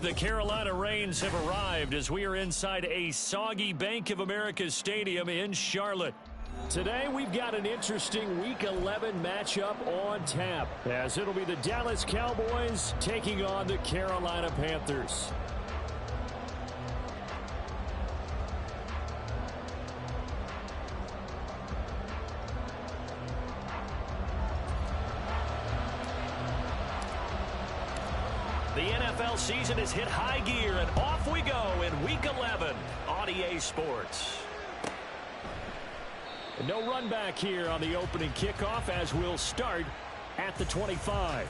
The Carolina Rains have arrived as we are inside a soggy Bank of America Stadium in Charlotte. Today we've got an interesting Week 11 matchup on tap, as it'll be the Dallas Cowboys taking on the Carolina Panthers. The NFL season has hit high gear, and off we go in Week 11 on EA Sports. No run back here on the opening kickoff, as we'll start at the 25.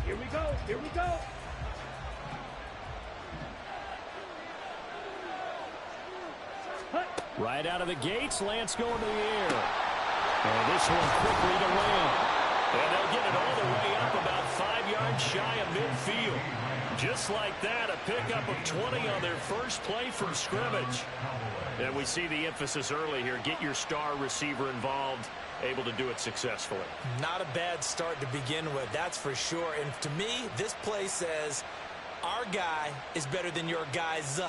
Here we go, here we go. Right out of the gates, Lance going to the air. And this one quickly to land. And they'll get it all the way up about 5 yards shy of midfield. Just like that, a pickup of 20 on their first play from scrimmage. And we see the emphasis early here. Get your star receiver involved, able to do it successfully. Not a bad start to begin with, that's for sure. And to me, this play says, our guy is better than your guy's.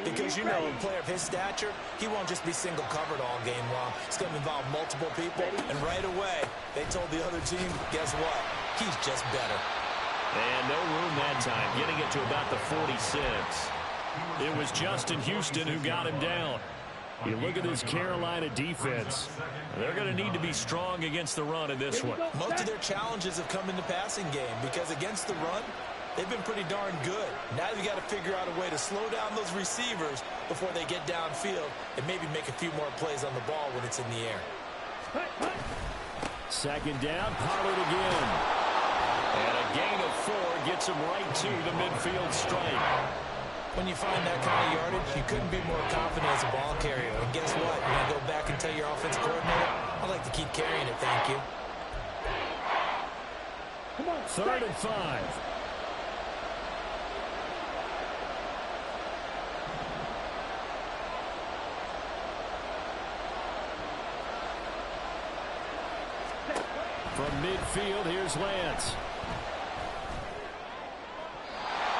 Because, you know, a player of his stature, he won't just be single covered all game long. It's going to involve multiple people. And right away, they told the other team, guess what? He's just better. And no room that time, getting it to about the 46. It was Justin Houston who got him down. You look at this Carolina defense. They're going to need to be strong against the run in this one. Most of their challenges have come in the passing game because against the run, they've been pretty darn good. Now you've got to figure out a way to slow down those receivers before they get downfield and maybe make a few more plays on the ball when it's in the air. Second down, Pollard again. And a gain of 4 gets him right to the midfield stripe. When you find that kind of yardage, you couldn't be more confident as a ball carrier. And guess what? You're going to go back and tell your offensive coordinator, I'd like to keep carrying it, thank you. Come on, 3rd and 5. From midfield, here's Lance.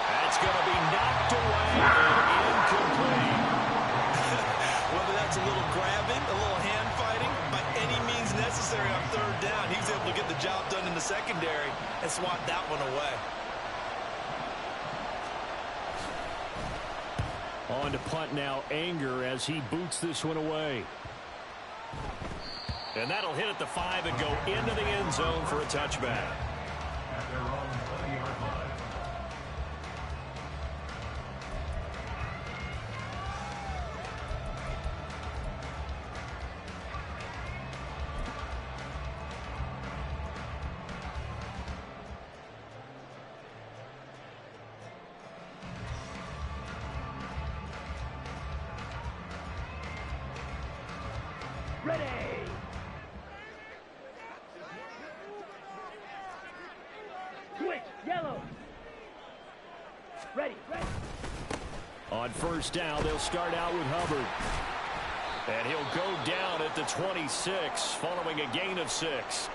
That's going to be knocked away and incomplete. Whether that's a little grabbing, a little hand fighting, by any means necessary on 3rd down, he was able to get the job done in the secondary and swat that one away. On to punt now, Anger, as he boots this one away. And that'll hit at the 5 and go into the end zone for a touchback. ready. Switch, yellow. Ready, ready. On 1st down, they'll start out with Hubbard. And he'll go down at the 26, following a gain of 6.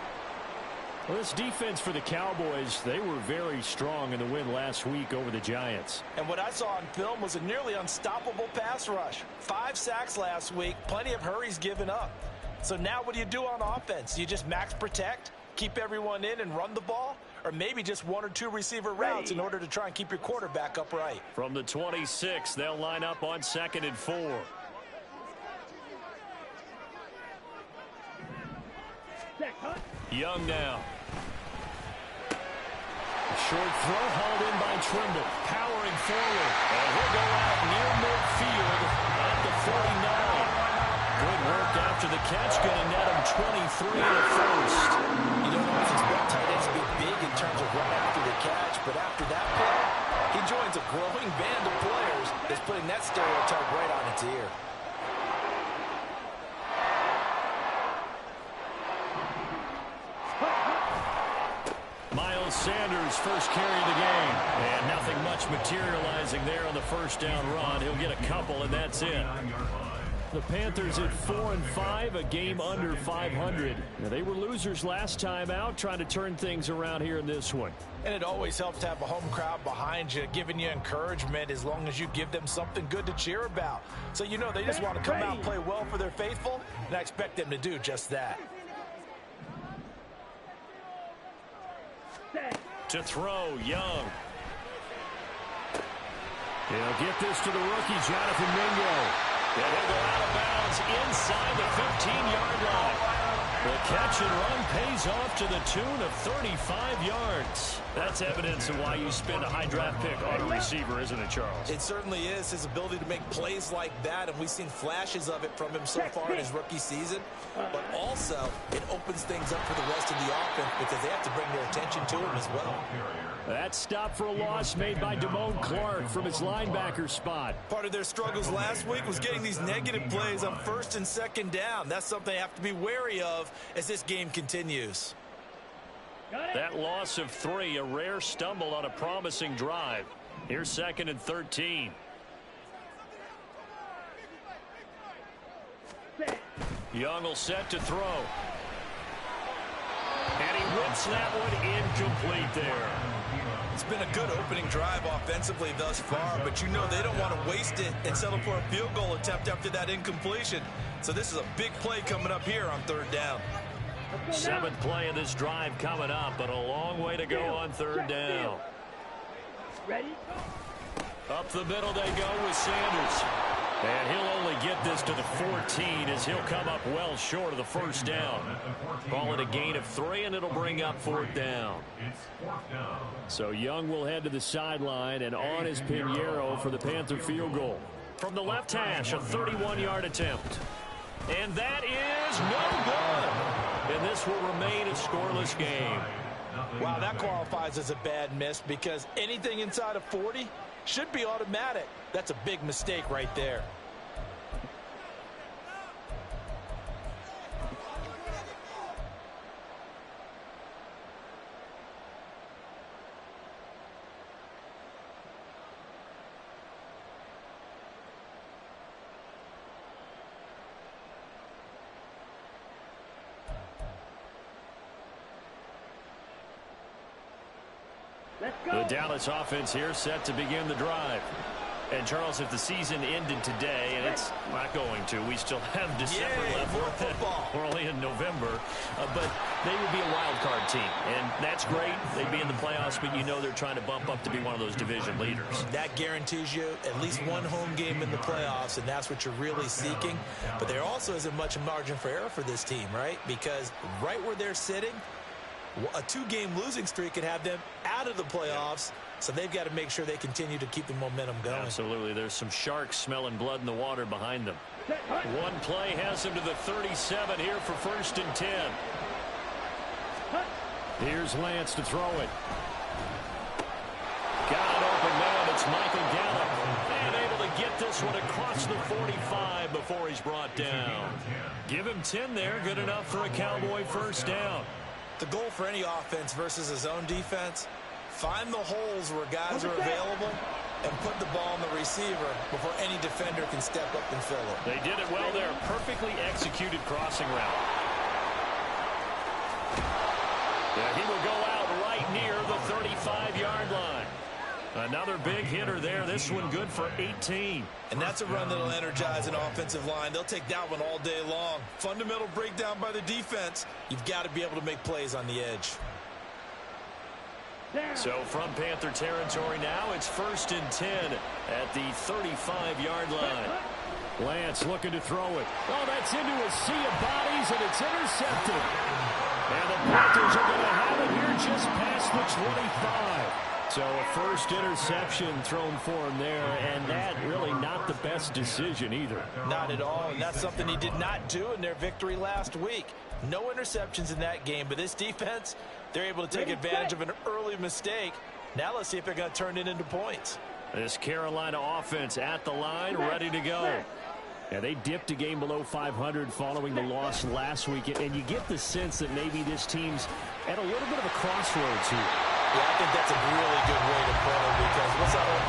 Well, this defense for the Cowboys, they were very strong in the win last week over the Giants. And what I saw on film was a nearly unstoppable pass rush. 5 sacks last week, plenty of hurries given up. So now what do you do on offense? You just max protect, keep everyone in and run the ball? Or maybe just 1 or 2 receiver routes in order to try and keep your quarterback upright? From the 26, they'll line up on 2nd and 4. Young now. Short throw hauled in by Trimble. Powering forward. And he'll go out near midfield at the 49. Good work after the catch. Going to net him 23 in the first. You don't often expect tight ends to be big in terms of run after the catch, but after that play, he joins a growing band of players that's putting that stereotype right on its ear. Sanders' first carry of the game. And nothing much much materializing there on the first down run. He'll get a couple, and that's it. The Panthers at 4-5, a game under 500. Now, they were losers last time out, trying to turn things around here in this one. And it always helps to have a home crowd behind you, giving you encouragement as long as you give them something good to cheer about. So you know they just want to come out and play well for their faithful, and I expect them to do just that. To throw, Young. He'll get this to the rookie, Jonathan Mingo. And he'll go out of bounds inside the 15-yard line. The catch and run pays off to the tune of 35 yards. That's evidence of why you spend a high draft pick on a receiver, isn't it, Charles? It certainly is. His ability to make plays like that, and we've seen flashes of it from him so far in his rookie season. But also, it opens things up for the rest of the offense because they have to bring their attention to him as well. That stop for a loss made by Damone Clark from his linebacker spot. Part of their struggles last week was getting these negative plays on first and second down. That's something they have to be wary of as this game continues. That loss of 3, a rare stumble on a promising drive. Here's 2nd and 13. Young will set to throw. And he whips that one incomplete there. It's been a good opening drive offensively thus far, but you know they don't want to waste it and settle for a field goal attempt after that incompletion. So this is a big play coming up here on 3rd down. 7th play of this drive coming up, but a long way to go on 3rd down. Ready? Up the middle they go with Sanders. And he'll only get this to the 14 as he'll come up well short of the first down. Call it a gain of 3, and it'll bring up 4th down. So Young will head to the sideline, and on is Pinheiro for the Panther field goal. From the left hash, a 31-yard attempt. And that is no good. And this will remain a scoreless game. Wow, that qualifies as a bad miss because anything inside of 40 should be automatic. That's a big mistake right there. The Dallas offense here set to begin the drive. And, Charles, if the season ended today, and it's not going to, we still have December left. We're only in November. But they would be a wild card team. And that's great. They'd be in the playoffs, but you know they're trying to bump up to be one of those division leaders. That guarantees you at least one home game in the playoffs, and that's what you're really seeking. But there also isn't much margin for error for this team, right? Because right where they're sitting, a 2-game losing streak could have them out of the playoffs. So they've got to make sure they continue to keep the momentum going. Absolutely. There's some sharks smelling blood in the water behind them. One play has them to the 37 here for 1st and 10. Here's Lance to throw it. Got an open man. It's Michael Gallup. And able to get this one across the 45 before he's brought down. Give him 10 there. Good enough for a Cowboy first down. The goal for any offense versus his own defense, find the holes where guys are available and put the ball on the receiver before any defender can step up and fill it. They did it well there. Perfectly executed crossing route. Yeah, he will go out right near the 35-yard line. Another big hitter there. This one good for 18. And that's a run that'll energize an offensive line. They'll take that one all day long. Fundamental breakdown by the defense. You've got to be able to make plays on the edge. So from Panther territory now, it's 1st and 10 at the 35-yard line. Lance looking to throw it. Oh, that's into a sea of bodies, and it's intercepted. And the Panthers are going to have it here just past the 25. So a first interception thrown for him there, and that really not the best decision either. Not at all, and that's something he did not do in their victory last week. No interceptions in that game, but this defense, they're able to take advantage of an early mistake. Now let's see if they're going to turn it into points. This Carolina offense at the line, ready to go. Yeah, they dipped a game below 500 following the loss last week, and you get the sense that maybe this team's at a little bit of a crossroads here. Yeah, I think that's a really good way to put it because what's that old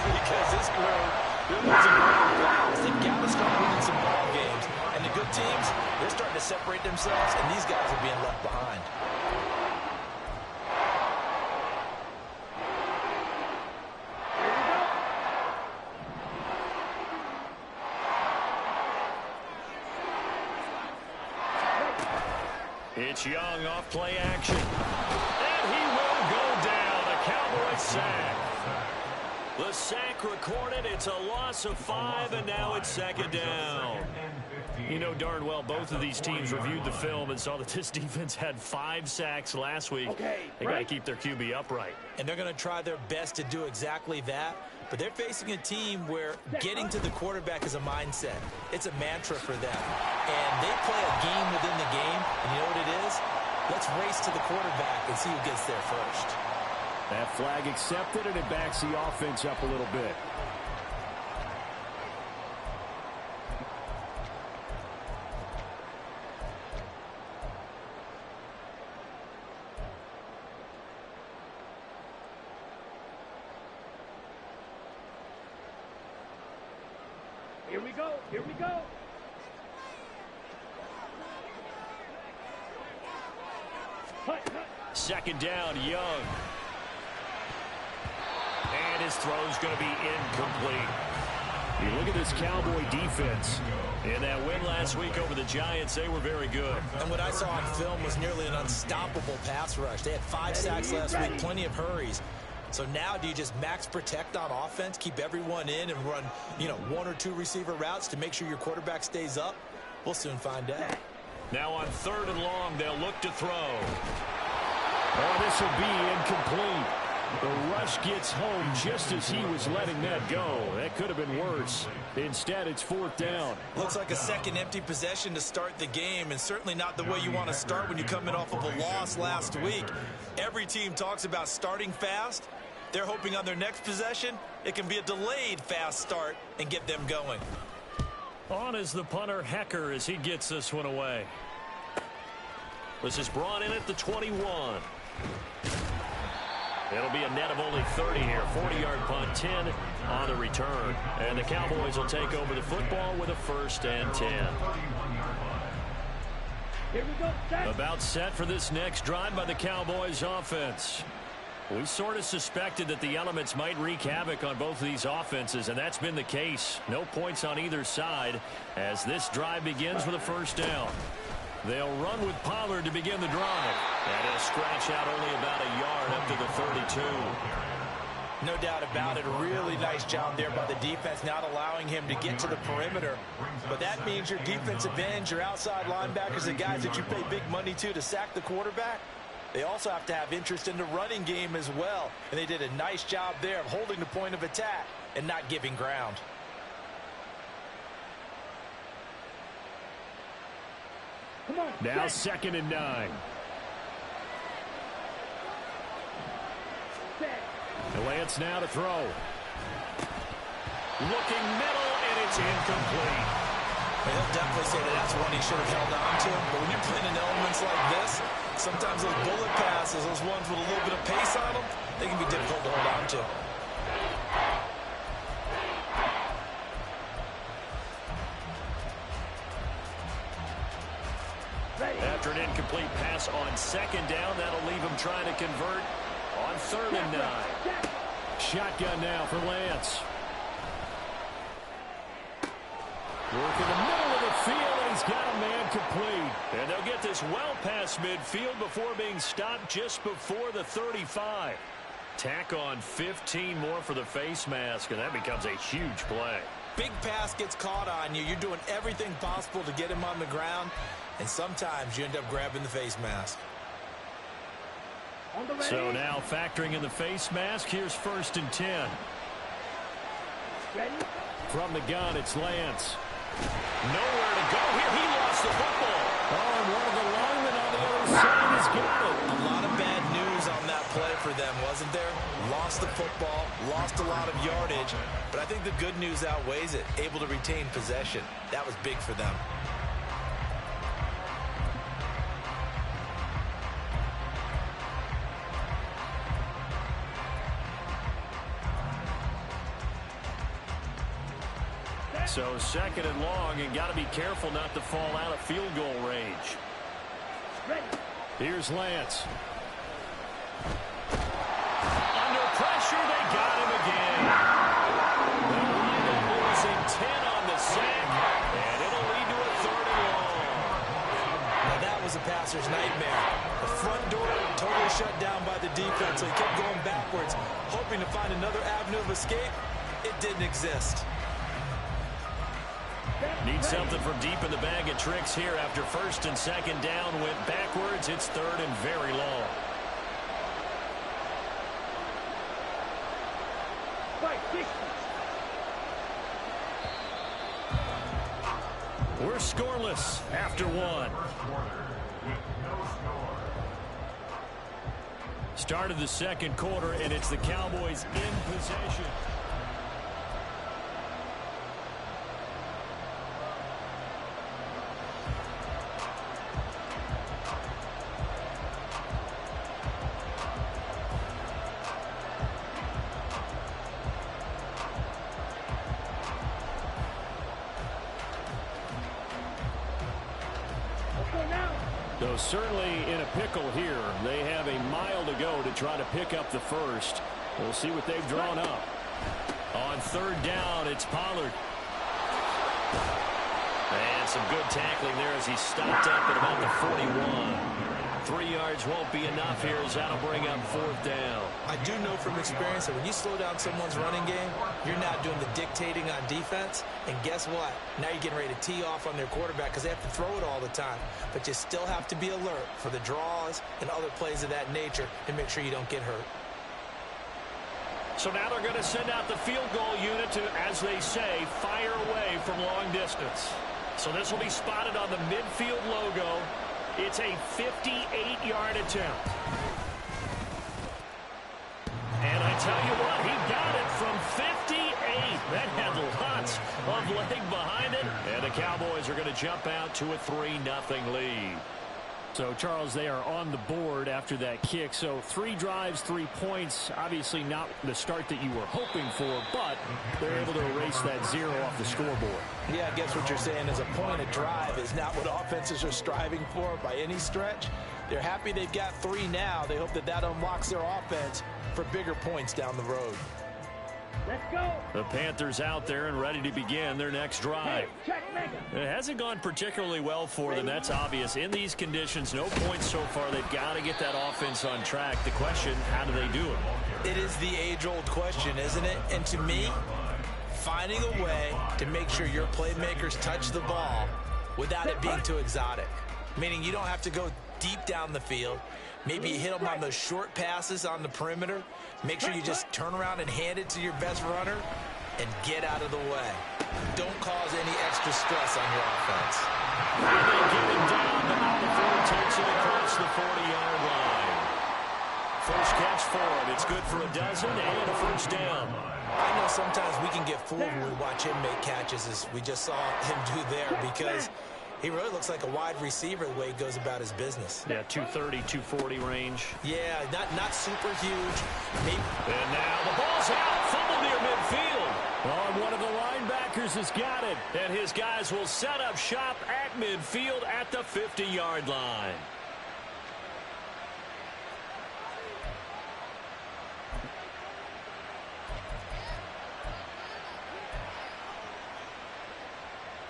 because this crew, they're losing ground fast. They've got to start winning some ball games. And the good teams, they're starting to separate themselves, and these guys are being left behind. It's Young off play action. And he will go down. A Cowboy sack. The sack recorded. It's a loss of 5, and now it's 2nd down. You know darn well both of these teams reviewed the film and saw that this defense had 5 sacks last week. They got to keep their QB upright. And they're going to try their best to do exactly that. But they're facing a team where getting to the quarterback is a mindset. It's a mantra for them. And they play a game within the game. And you know what it is? Let's race to the quarterback and see who gets there first. That flag accepted, and it backs the offense up a little bit. Here we go. Here we go. Second down, Young. And his throw's going to be incomplete. You look at this Cowboy defense. In that win last week over the Giants, they were very good. And what I saw on film was nearly an unstoppable pass rush. They had 5 sacks last week, plenty of hurries. So now do you just max protect on offense, keep everyone in, and run, 1 or 2 receiver routes to make sure your quarterback stays up? We'll soon find out. Now on 3rd and long, they'll look to throw. Oh, this will be incomplete. The rush gets home just as he was letting that go. That could have been worse. Instead, it's 4th down. Looks like a second empty possession to start the game, and certainly not the way you want to start when you're coming off of a loss last week. Every team talks about starting fast. They're hoping on their next possession, it can be a delayed fast start and get them going. On is the punter, Hecker, as he gets this one away. This is brought in at the 21. It'll be a net of only 30 here. 40-yard punt, 10 on the return. And the Cowboys will take over the football with a 1st and 10. Here we go. Set. About set for this next drive by the Cowboys offense. We sort of suspected that the elements might wreak havoc on both of these offenses, and that's been the case. No points on either side as this drive begins with a 1st down. They'll run with Pollard to begin the drive. And he'll scratch out only about a yard up to the 32. No doubt about it. A really nice job there by the defense, not allowing him to get to the perimeter. But that means your defensive ends, your outside linebackers, the guys that you pay big money to sack the quarterback, they also have to have interest in the running game as well. And they did a nice job there of holding the point of attack and not giving ground. Come on. Now set. 2nd and 9. Set. Lance now to throw. Looking middle, and it's incomplete. Well, he'll definitely say that that's one he should have held on to. But when you're playing in elements like this, sometimes those bullet passes, those ones with a little bit of pace on them, they can be difficult to hold on to. After an incomplete pass on 2nd down, that'll leave him trying to convert on 3rd and 9. Shotgun now for Lance. Working the middle of the field, and he's got a man complete. And they'll get this well past midfield before being stopped just before the 35. Tack on 15 more for the face mask, and that becomes a huge play. Big pass gets caught on you. You're doing everything possible to get him on the ground, and sometimes you end up grabbing the face mask. So now factoring in the face mask, here's 1st and 10. Ready? From the gun, it's Lance. Nowhere to go here. He lost the football. Oh, and one of the linemen on the other side has got it. A lot of bad news on that play for them, wasn't there? Lost the football, lost a lot of yardage, but I think the good news outweighs it. Able to retain possession. That was big for them. So second and long, and got to be careful not to fall out of field goal range. Here's Lance. Under pressure, they got him again. They'll wind up losing 10 on the sack, and it'll lead to a third and long. Now that was a passer's nightmare. The front door totally shut down by the defense, so he kept going backwards, hoping to find another avenue of escape. It didn't exist. Need something from deep in the bag of tricks here after first and second down went backwards. It's third and very long. We're scoreless after one. Start of the second quarter, and it's the Cowboys in possession. So certainly in a pickle here. They have a mile to go to try to pick up the first. We'll see what they've drawn up. On third down, it's Pollard. And some good tackling there as he stopped up at about the 41. 3 yards won't be enough here as that'll bring up fourth down. I do know from experience that when you slow down someone's running game, you're not doing the dictating on defense. And guess what? Now you're getting ready to tee off on their quarterback because they have to throw it all the time. But you still have to be alert for the draws and other plays of that nature and make sure you don't get hurt. So now they're going to send out the field goal unit to, as they say, fire away from long distance. So this will be spotted on the midfield logo. It's a 58-yard attempt. And I tell you what, he got it from 58. That had lots of leg behind it. And the Cowboys are going to jump out to a 3-0 lead. So, Charles, they are on the board after that kick. So 3 drives, 3 points. Obviously not the start that you were hoping for, but they're able to erase that 0 off the scoreboard. Yeah, I guess what you're saying is a point of drive is not what offenses are striving for by any stretch. They're happy they've got 3 now. They hope that that unlocks their offense for bigger points down the road. Let's go. The Panthers out there and ready to begin their next drive. It hasn't gone particularly well for them. That's obvious. In these conditions, no points so far. They've got to get that offense on track. The question, how do they do it? It is the age-old question, isn't it? And to me, finding a way to make sure your playmakers touch the ball without it being too exotic. Meaning you don't have to go deep down the field. Maybe you hit them on those short passes on the perimeter. Make sure you just turn around and hand it to your best runner and get out of the way. Don't cause any extra stress on your offense. And they get him down, but now the 4 takes it across the 40-yard line. First catch for him. It's good for a dozen and a first down. I know sometimes we can get fooled when we watch him make catches, as we just saw him do there, because he really looks like a wide receiver the way he goes about his business. Yeah, 230, 240 range. Yeah, not super huge. Maybe. And now the ball's out. Fumble near midfield. Oh, one of the linebackers has got it. And his guys will set up shop at midfield at the 50-yard line.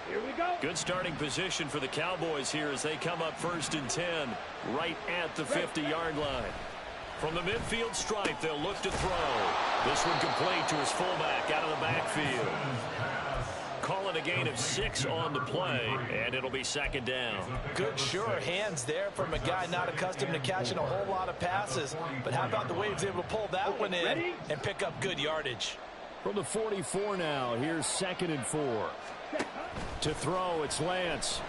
Here we go. Good starting position for the Cowboys here as they come up first and 10 right at the 50-yard line. From the midfield stripe, they'll look to throw. This one complete to his fullback out of the backfield. Call it a gain of 6 on the play, and it'll be second down. Good, sure hands there from a guy not accustomed to catching a whole lot of passes. But how about the way he was able to pull that one in and pick up good yardage? From the 44 now, here's second and 4. To throw, it's Lance.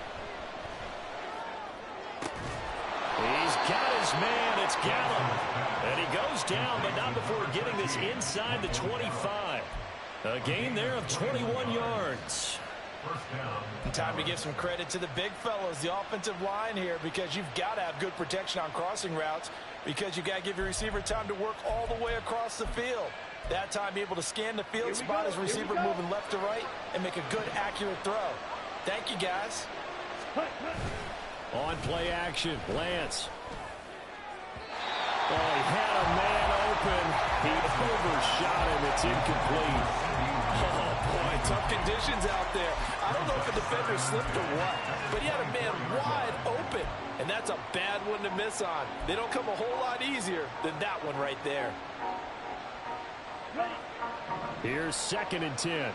He's got his man, it's Gallup. And he goes down, but not before getting this inside the 25. A gain there of 21 yards. And time to give some credit to the big fellows, the offensive line here, because you've got to have good protection on crossing routes, because you've got to give your receiver time to work all the way across the field. That time, be able to scan the field, spot his receiver moving left to right, and make a good, accurate throw. Thank you, guys. On play action, Lance. Oh, he had a man open. He overshot him. It's incomplete. Oh, boy, tough conditions out there. I don't know if the defender slipped or what, but he had a man wide open, and that's a bad one to miss on. They don't come a whole lot easier than that one right there. Here's 2nd and 10.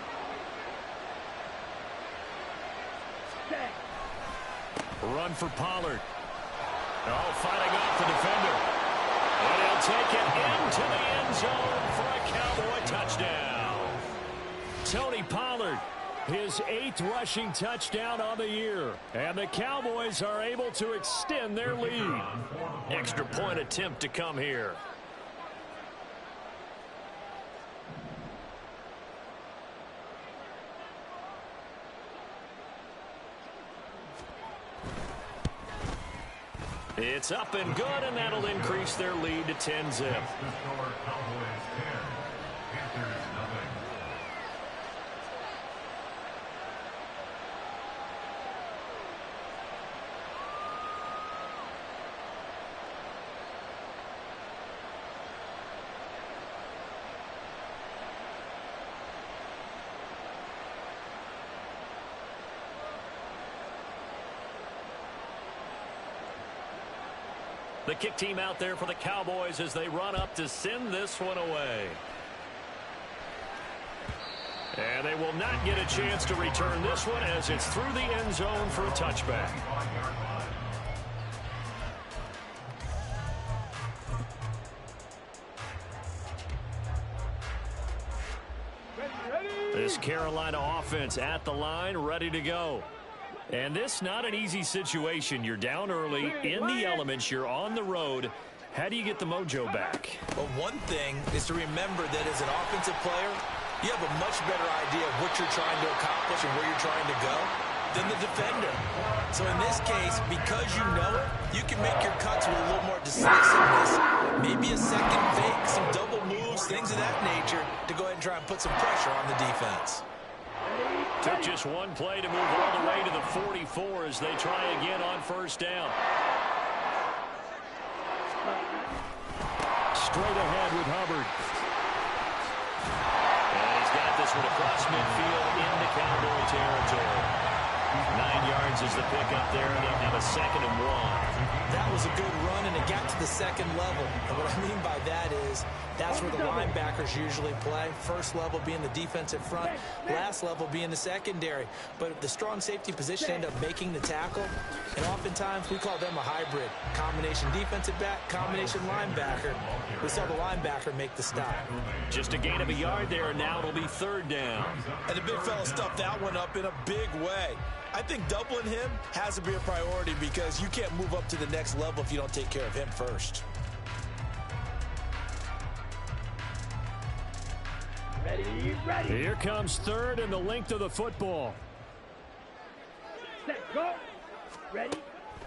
Run for Pollard. Oh, fighting off the defender. And he'll take it into the end zone for a Cowboy touchdown. Tony Pollard, his 8th rushing touchdown on the year. And the Cowboys are able to extend their lead. Extra point attempt to come here. It's up and good, and that'll increase their lead to 10-zip. The kick team out there for the Cowboys as they run up to send this one away. And they will not get a chance to return this one as it's through the end zone for a touchback. This Carolina offense at the line, ready to go. And this not an easy situation. You're down early, in the elements, you're on the road. How do you get the mojo back? Well, one thing is to remember that as an offensive player, you have a much better idea of what you're trying to accomplish and where you're trying to go than the defender. So in this case, because you know it, you can make your cuts with a little more decisiveness. Maybe a second fake, some double moves, things of that nature to go ahead and try and put some pressure on the defense. Took just one play to move all the way to the 44 as they try again on 1st down. Straight ahead with Hubbard. And he's got this one across midfield into Cowboy territory. 9 yards is the pickup there, and they'll have a 2nd and 1. That was a good run, and it got to the 2nd level. And what I mean by that is that's where the linebackers usually play. First level being the defensive front, last level being the secondary. But the strong safety position end up making the tackle, and oftentimes we call them a hybrid. Combination defensive back, combination linebacker. We saw the linebacker make the stop. Just a gain of a yard there, and now it'll be 3rd down. And the big fella stuffed that one up in a big way. I think doubling him has to be a priority because you can't move up to the next level if you don't take care of him first. Ready. Here comes 3rd and the length of the football. Set, go. Ready.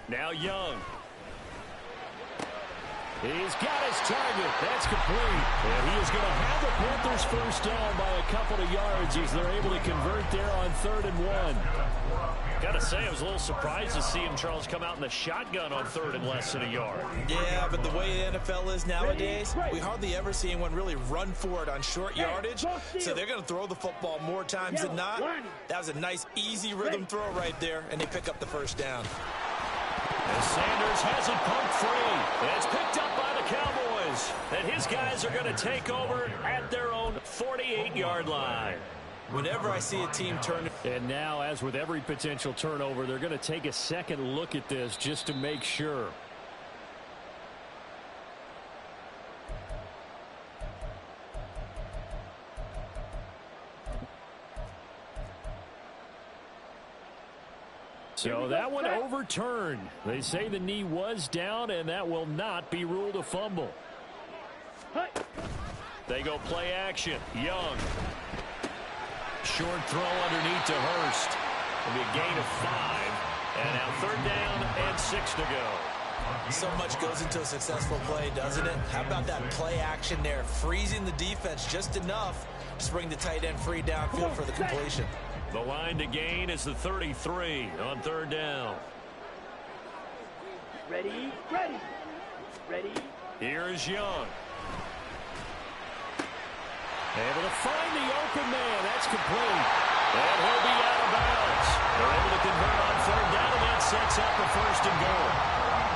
Now Young. He's got his target. That's complete. And he is going to have the Panthers 1st down by a couple of yards as they're able to convert there on 3rd and 1. Got to say, I was a little surprised to see him, Charles, come out in the shotgun on 3rd and less than a yard. Yeah, but the way the NFL is nowadays, we hardly ever see anyone really run for it on short yardage. So they're going to throw the football more times than not. That was a nice, easy rhythm throw right there, and they pick up the 1st down. And Sanders has it pumped free. And it's picked up by the Cowboys. And his guys are going to take over at their own 48-yard line. Whenever I see a team turn. And now, as with every potential turnover, they're going to take a second look at this just to make sure. So that one overturned. They say the knee was down, and that will not be ruled a fumble. They go play action. Young. Short throw underneath to Hurst. It'll be a gain of 5. And now 3rd down and 6 to go. So much goes into a successful play, doesn't it? How about that play action there? Freezing the defense just enough to bring the tight end free downfield for the completion. The line to gain is the 33 on 3rd down. Ready. Here's Young. Able to find the open man. That's complete. And he'll be out of bounds. They're able to convert on 3rd down, and that sets up a 1st and goal.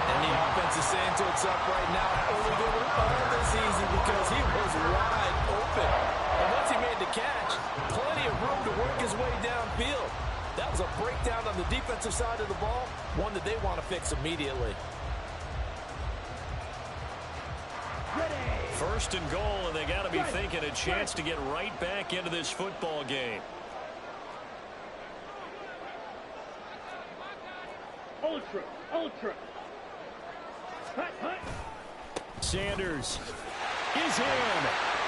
And the offense is saying to itself right now, only doing all this easy because he was wide open. And once he made the catch, plenty of room to work his way downfield. That was a breakdown on the defensive side of the ball, one that they want to fix immediately. 1st and goal, and they got to be thinking a chance to get right back into this football game. Ultra. Hut. Sanders is in.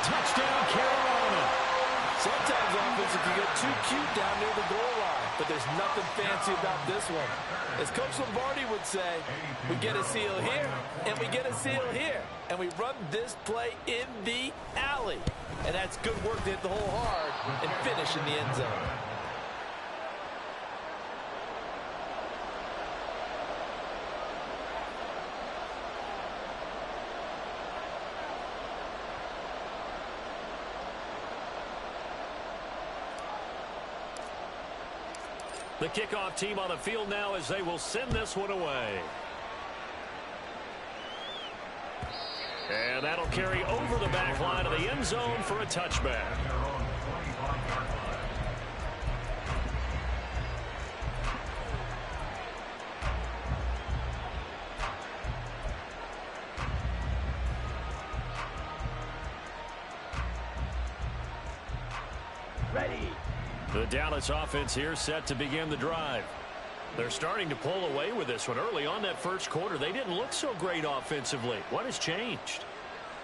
Touchdown, Carolina. Sometimes offenses can get too cute down near the goal line, but there's nothing fancy about this one. As Coach Lombardi would say, we get a seal here, and we get a seal here, and we run this play in the alley. And that's good work to hit the hole hard and finish in the end zone. The kickoff team on the field now as they will send this one away. And that'll carry over the back line of the end zone for a touchback. Ready. The Dallas offense here set to begin the drive. They're starting to pull away with this one. Early on that 1st quarter, they didn't look so great offensively. What has changed?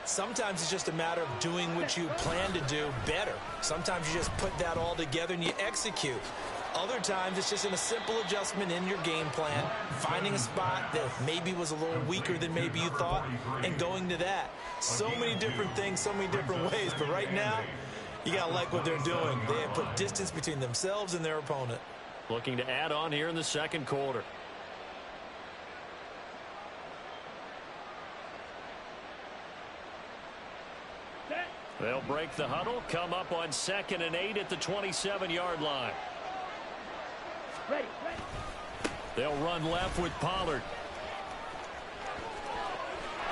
Sometimes it's just a matter of doing what you plan to do better. Sometimes you just put that all together and you execute. Other times it's just in a simple adjustment in your game plan, finding a spot that maybe was a little weaker than maybe you thought, and going to that. So many different things, so many different ways, but right now, you got to like what they're doing. They have put distance between themselves and their opponent. Looking to add on here in the 2nd quarter. They'll break the huddle, come up on 2nd and 8 at the 27-yard line. Ready. They'll run left with Pollard.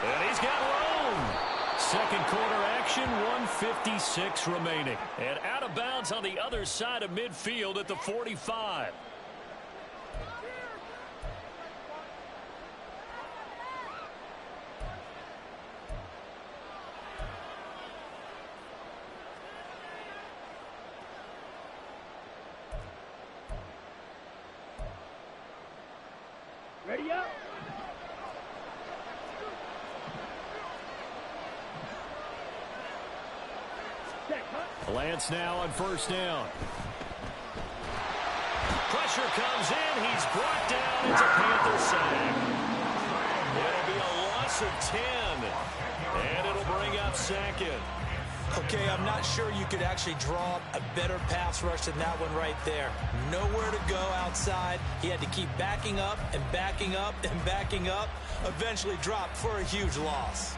And he's got room. 2nd quarter action, 1:56 remaining. And out of bounds on the other side of midfield at the 45. Ready up. Lance now on 1st down. Pressure comes in. He's brought down. It's a Panther sack. It'll be a loss of 10. And it'll bring up 2nd. Okay, I'm not sure you could actually draw a better pass rush than that one right there. Nowhere to go outside. He had to keep backing up and backing up and backing up. Eventually dropped for a huge loss.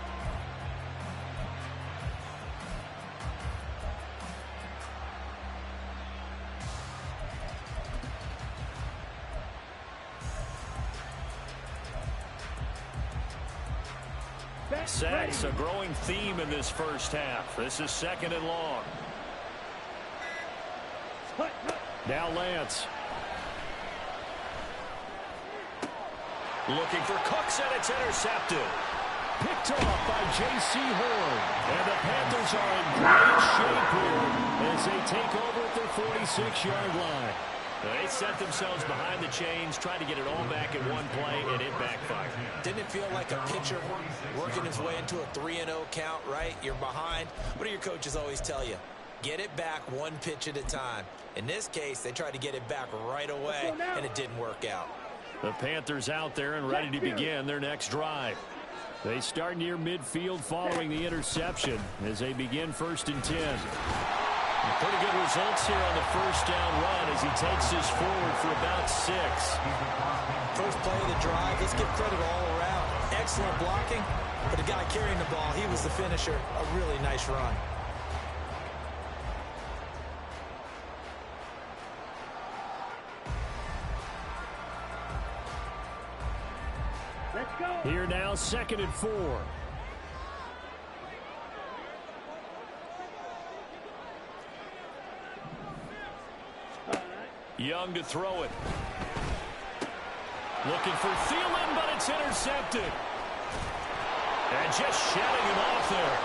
Sacks, a growing theme in this 1st half. This is 2nd and long. Now Lance. Looking for Cooks, and it's intercepted. Picked off by J.C. Horn. And the Panthers are in great shape here as they take over at their 46-yard line. They set themselves behind the chains, trying to get it all back in one play, and it backfired. Didn't it feel like a pitcher working his way into a 3-0 count, right? You're behind. What do your coaches always tell you? Get it back one pitch at a time. In this case, they tried to get it back right away, and it didn't work out. The Panthers out there and ready to begin their next drive. They start near midfield following the interception as they begin 1st and 10. Pretty good results here on the first down run as he takes this forward for about 6. First play of the drive, let's give credit all around. Excellent blocking, but the guy carrying the ball, he was the finisher. A really nice run. Let's go. Here now, 2nd and 4. Young to throw it. Looking for Thielen, but it's intercepted. And just shutting him off there.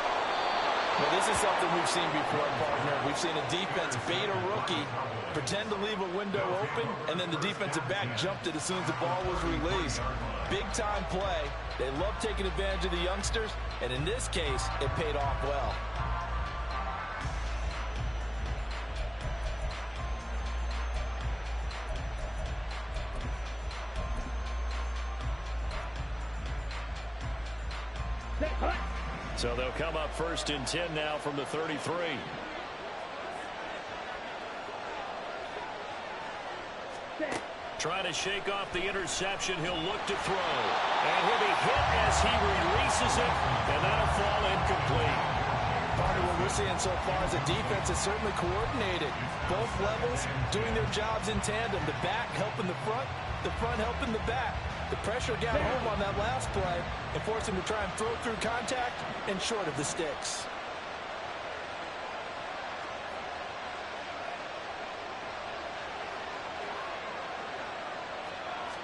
Well, this is something we've seen before, partner. We've seen a defense bait a rookie, pretend to leave a window open, and then the defensive back jumped it as soon as the ball was released. Big-time play. They love taking advantage of the youngsters, and in this case, it paid off well. So they'll come up 1st and 10 now from the 33. Trying to shake off the interception. He'll look to throw. And he'll be hit as he releases it. And that'll fall incomplete. Part of what we're seeing so far is the defense is certainly coordinated. Both levels doing their jobs in tandem. The back helping the front helping the back. The pressure got home on that last play and forced him to try and throw through contact and short of the sticks.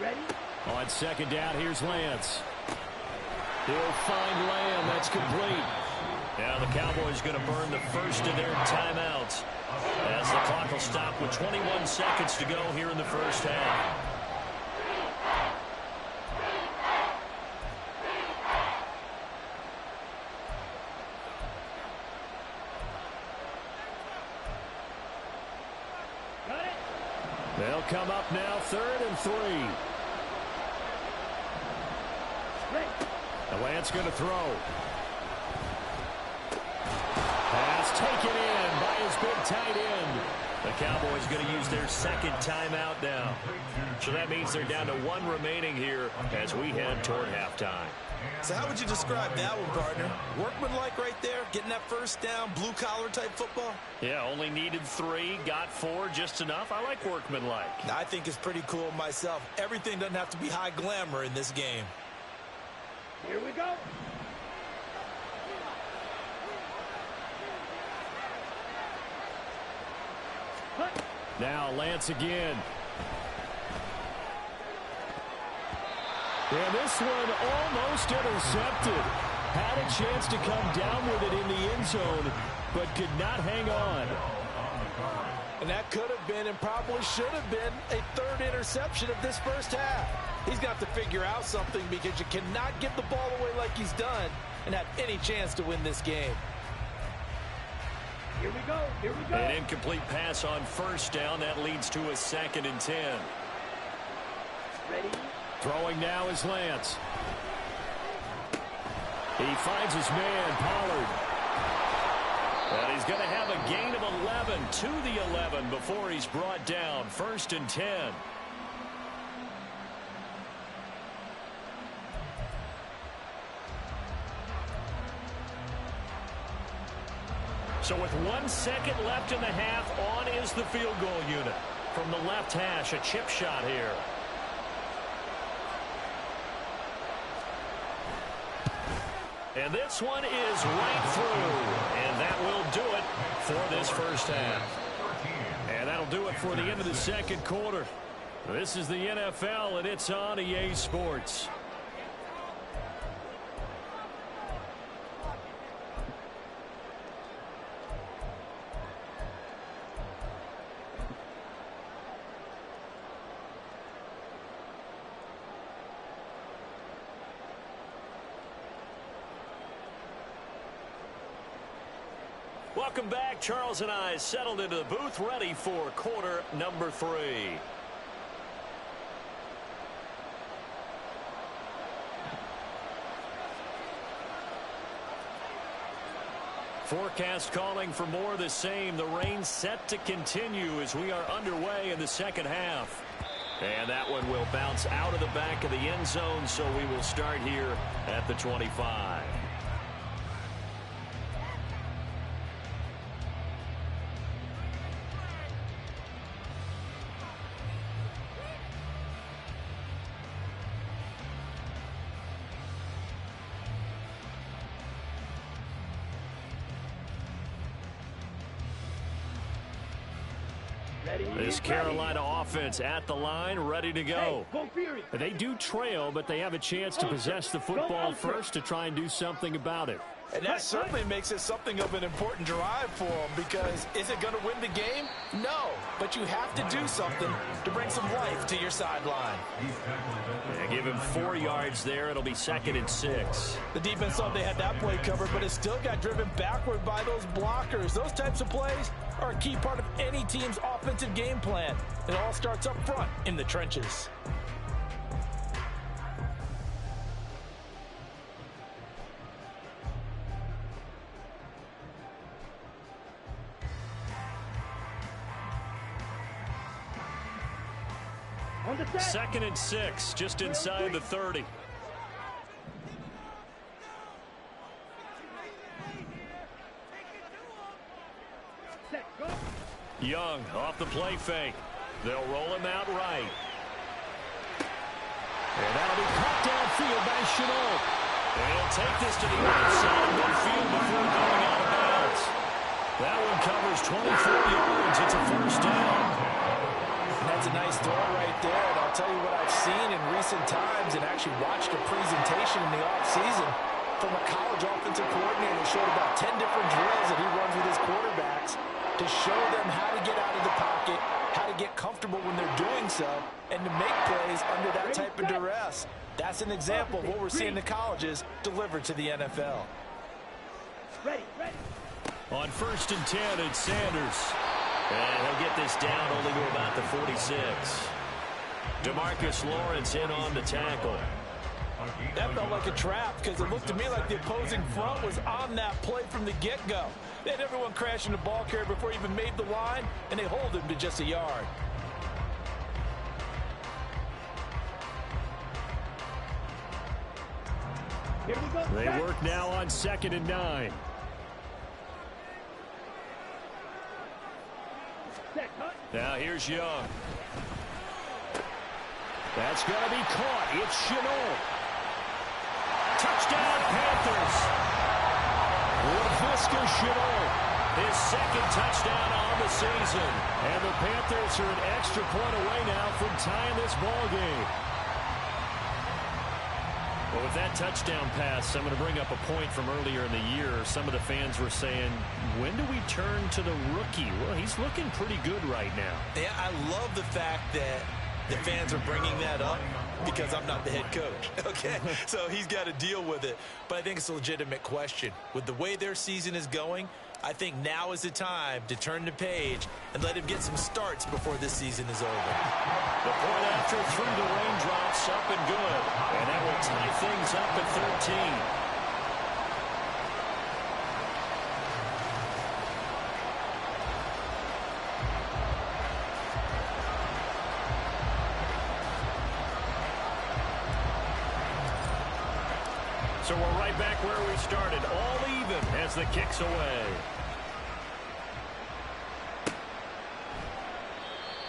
Ready? On 2nd down, here's Lance. He'll find Lamb. That's complete. Now the Cowboys going to burn the first of their timeouts as the clock will stop with 21 seconds to go here in the first half. They'll come up now 3rd and 3. The Lance going to throw. Pass taken in by his big tight end. The Cowboys going to use their 2nd timeout now. So that means they're down to 1 remaining here as we head toward halftime. So how would you describe that one, partner? Workmanlike right there, getting that first down, blue-collar type football? Yeah, only needed 3, got 4, just enough. I like workmanlike. I think it's pretty cool myself. Everything doesn't have to be high glamour in this game. Here we go. Now Lance again. And this one almost intercepted. Had a chance to come down with it in the end zone, but could not hang on. And that could have been and probably should have been a 3rd interception of this first half. He's got to figure out something because you cannot give the ball away like he's done and have any chance to win this game. Here we go. Here we go. An incomplete pass on 1st down. That leads to a 2nd and 10. Ready? Throwing now is Lance. He finds his man, Pollard. And he's going to have a gain of 11 to the 11 before he's brought down. 1st and 10. So with 1 second left in the half, on is the field goal unit. From the left hash, a chip shot here. And this one is right through. And that will do it for this first half. And that'll do it for the end of the 2nd quarter. This is the NFL, and it's on EA Sports. Welcome back. Charles and I settled into the booth, ready for quarter number 3. Forecast calling for more of the same. The rain set to continue as we are underway in the second half. And that one will bounce out of the back of the end zone, so we will start here at the 25. This Carolina offense at the line, ready to go. They do trail, but they have a chance to possess the football first to try and do something about it. And that certainly makes it something of an important drive for them, because is it going to win the game? No, but you have to do something to bring some life to your sideline. Yeah, give him 4 yards there. It'll be 2nd and 6. The defense thought they had that play covered, but it still got driven backward by those blockers. Those types of plays are a key part of any team's offensive game plan. It all starts up front in the trenches. On the set. 2nd and 6, just inside the 30. Set, go. Young off the play fake. They'll roll him out right. And that'll be caught downfield by Chenault. And he'll take this to the outside of midfield before going out of bounds. That one covers 24 yards. It's a first down. And that's a nice throw right there. And I'll tell you what I've seen in recent times and actually watched a presentation in the offseason from a college offensive coordinator that showed about 10 different drills that he runs with his quarterbacks to show them how to get out of the pocket, how to get comfortable when they're doing so, and to make plays under that type of duress. That's an example of what we're seeing in the colleges delivered to the NFL. Ready, ready. On 1st and 10, it's Sanders. And he'll get this down only to about the 46. DeMarcus Lawrence in on the tackle. That felt like a trap because it looked to me like the opposing front was on that play from the get-go. They had everyone crashing the ball carrier before he even made the line, and they hold him to just a yard. Here we go. They work now on 2nd and 9. Set, cut. Now here's Young. That's going to be caught. It's Chenault. Touchdown, Panthers. LaVisca Chenault, his 2nd touchdown on the season. And the Panthers are an extra point away now from tying this ball game. Well, with that touchdown pass, I'm going to bring up a point from earlier in the year. Some of the fans were saying, when do we turn to the rookie? Well, he's looking pretty good right now. Yeah, I love the fact that the fans are bringing that up because I'm not the head coach, okay? So he's got to deal with it. But I think it's a legitimate question. With the way their season is going, I think now is the time to turn the page and let him get some starts before this season is over. The point after through the raindrops, up and good. And that will tie things up at 13. So we're right back where we started, all even as the kick's away.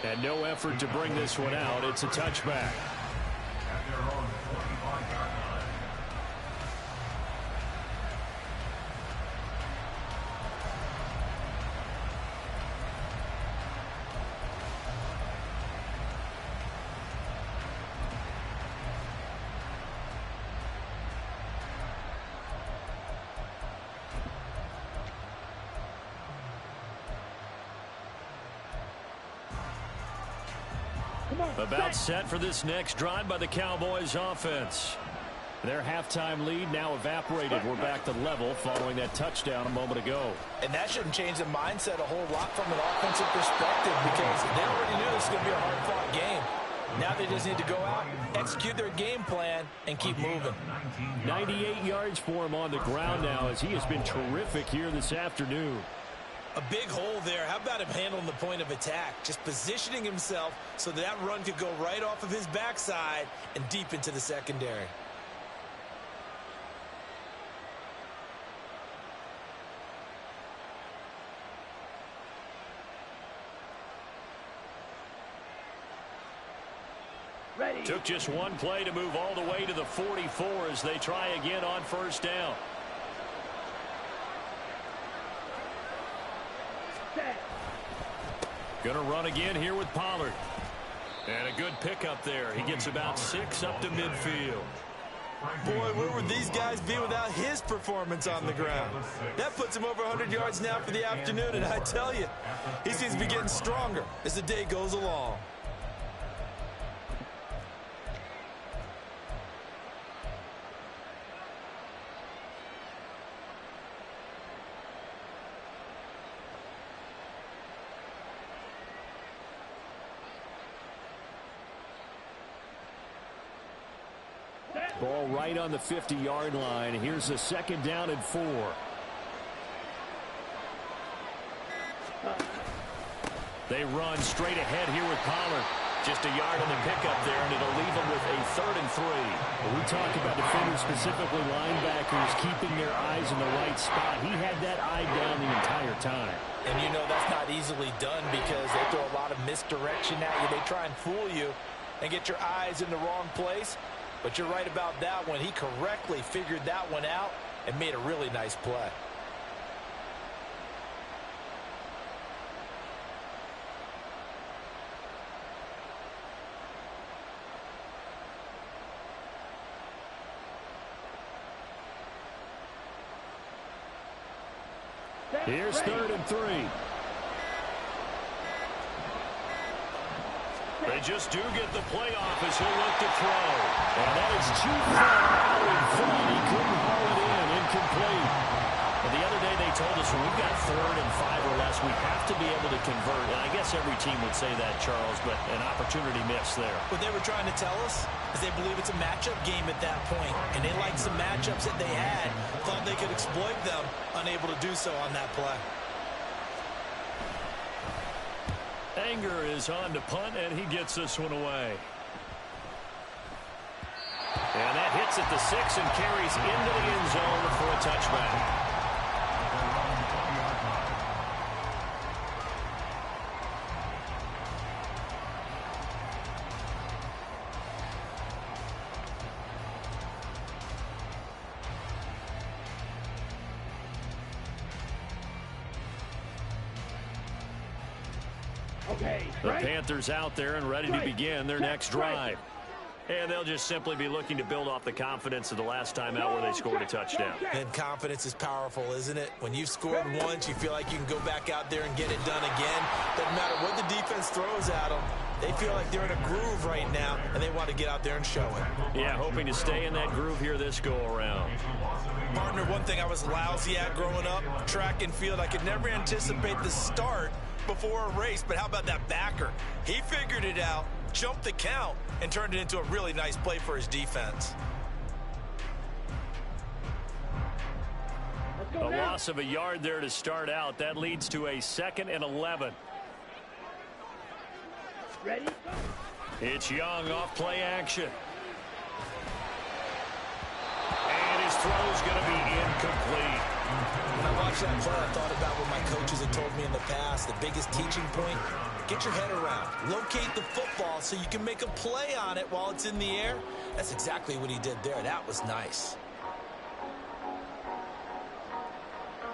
And no effort to bring this one out. It's a touchback. About set for this next drive by the Cowboys offense. Their halftime lead now evaporated. We're back to level following that touchdown a moment ago. And that shouldn't change the mindset a whole lot from an offensive perspective because they already knew this was going to be a hard-fought game. Now they just need to go out, execute their game plan, and keep moving. 98 yards for him on the ground now as he has been terrific here this afternoon. A big hole there. How about him handling the point of attack? Just positioning himself so that run could go right off of his backside and deep into the secondary. Ready. Took just one play to move all the way to the 44 as they try again on first down. Set. Going to run again here with Pollard. And a good pickup there. He gets about 6 up to midfield. Boy, where would these guys be without his performance on the ground? That puts him over 100 yards now for the afternoon, and I tell you, he seems to be getting stronger as the day goes along. Ball right on the 50-yard line. Here's a second down and 4. They run straight ahead here with Pollard. Just a yard on the pickup there, and it'll leave them with a 3rd and 3. When we talk about defenders, specifically linebackers, keeping their eyes in the right spot. He had that eye down the entire time. And you know that's not easily done because they throw a lot of misdirection at you. They try and fool you and get your eyes in the wrong place. But you're right about that one. He correctly figured that one out and made a really nice play. Here's 3rd and 3. They just do get the playoff as he'll look to throw. And that is too far out in front. He couldn't haul it in. Incomplete. And the other day they told us when we've got 3rd and 5 or less, we have to be able to convert. And I guess every team would say that, Charles, but an opportunity missed there. What they were trying to tell us is they believe it's a matchup game at that point. And they liked some matchups that they had. Thought they could exploit them. Unable to do so on that play. Anger is on to punt, and he gets this one away. And that hits at the 6 and carries into the end zone for a touchback. The Panthers out there and ready to begin their next drive. And they'll just simply be looking to build off the confidence of the last time out where they scored a touchdown. And confidence is powerful, isn't it? When you've scored once, you feel like you can go back out there and get it done again. Doesn't matter what the defense throws at them. They feel like they're in a groove right now, and they want to get out there and show it. Yeah, hoping to stay in that groove here this go-around. Partner, one thing I was lousy at growing up, track and field, I could never anticipate the start before a race, but how about that backer? He figured it out, jumped the count, and turned it into a really nice play for his defense. A loss of a yard there to start out. That leads to a 2nd and 11. Ready? It's Young off play action. And his throw's going to be incomplete. When I watched that play, I thought about what my coaches had told me in the past. The biggest teaching point, get your head around. Locate the football so you can make a play on it while it's in the air. That's exactly what he did there. That was nice.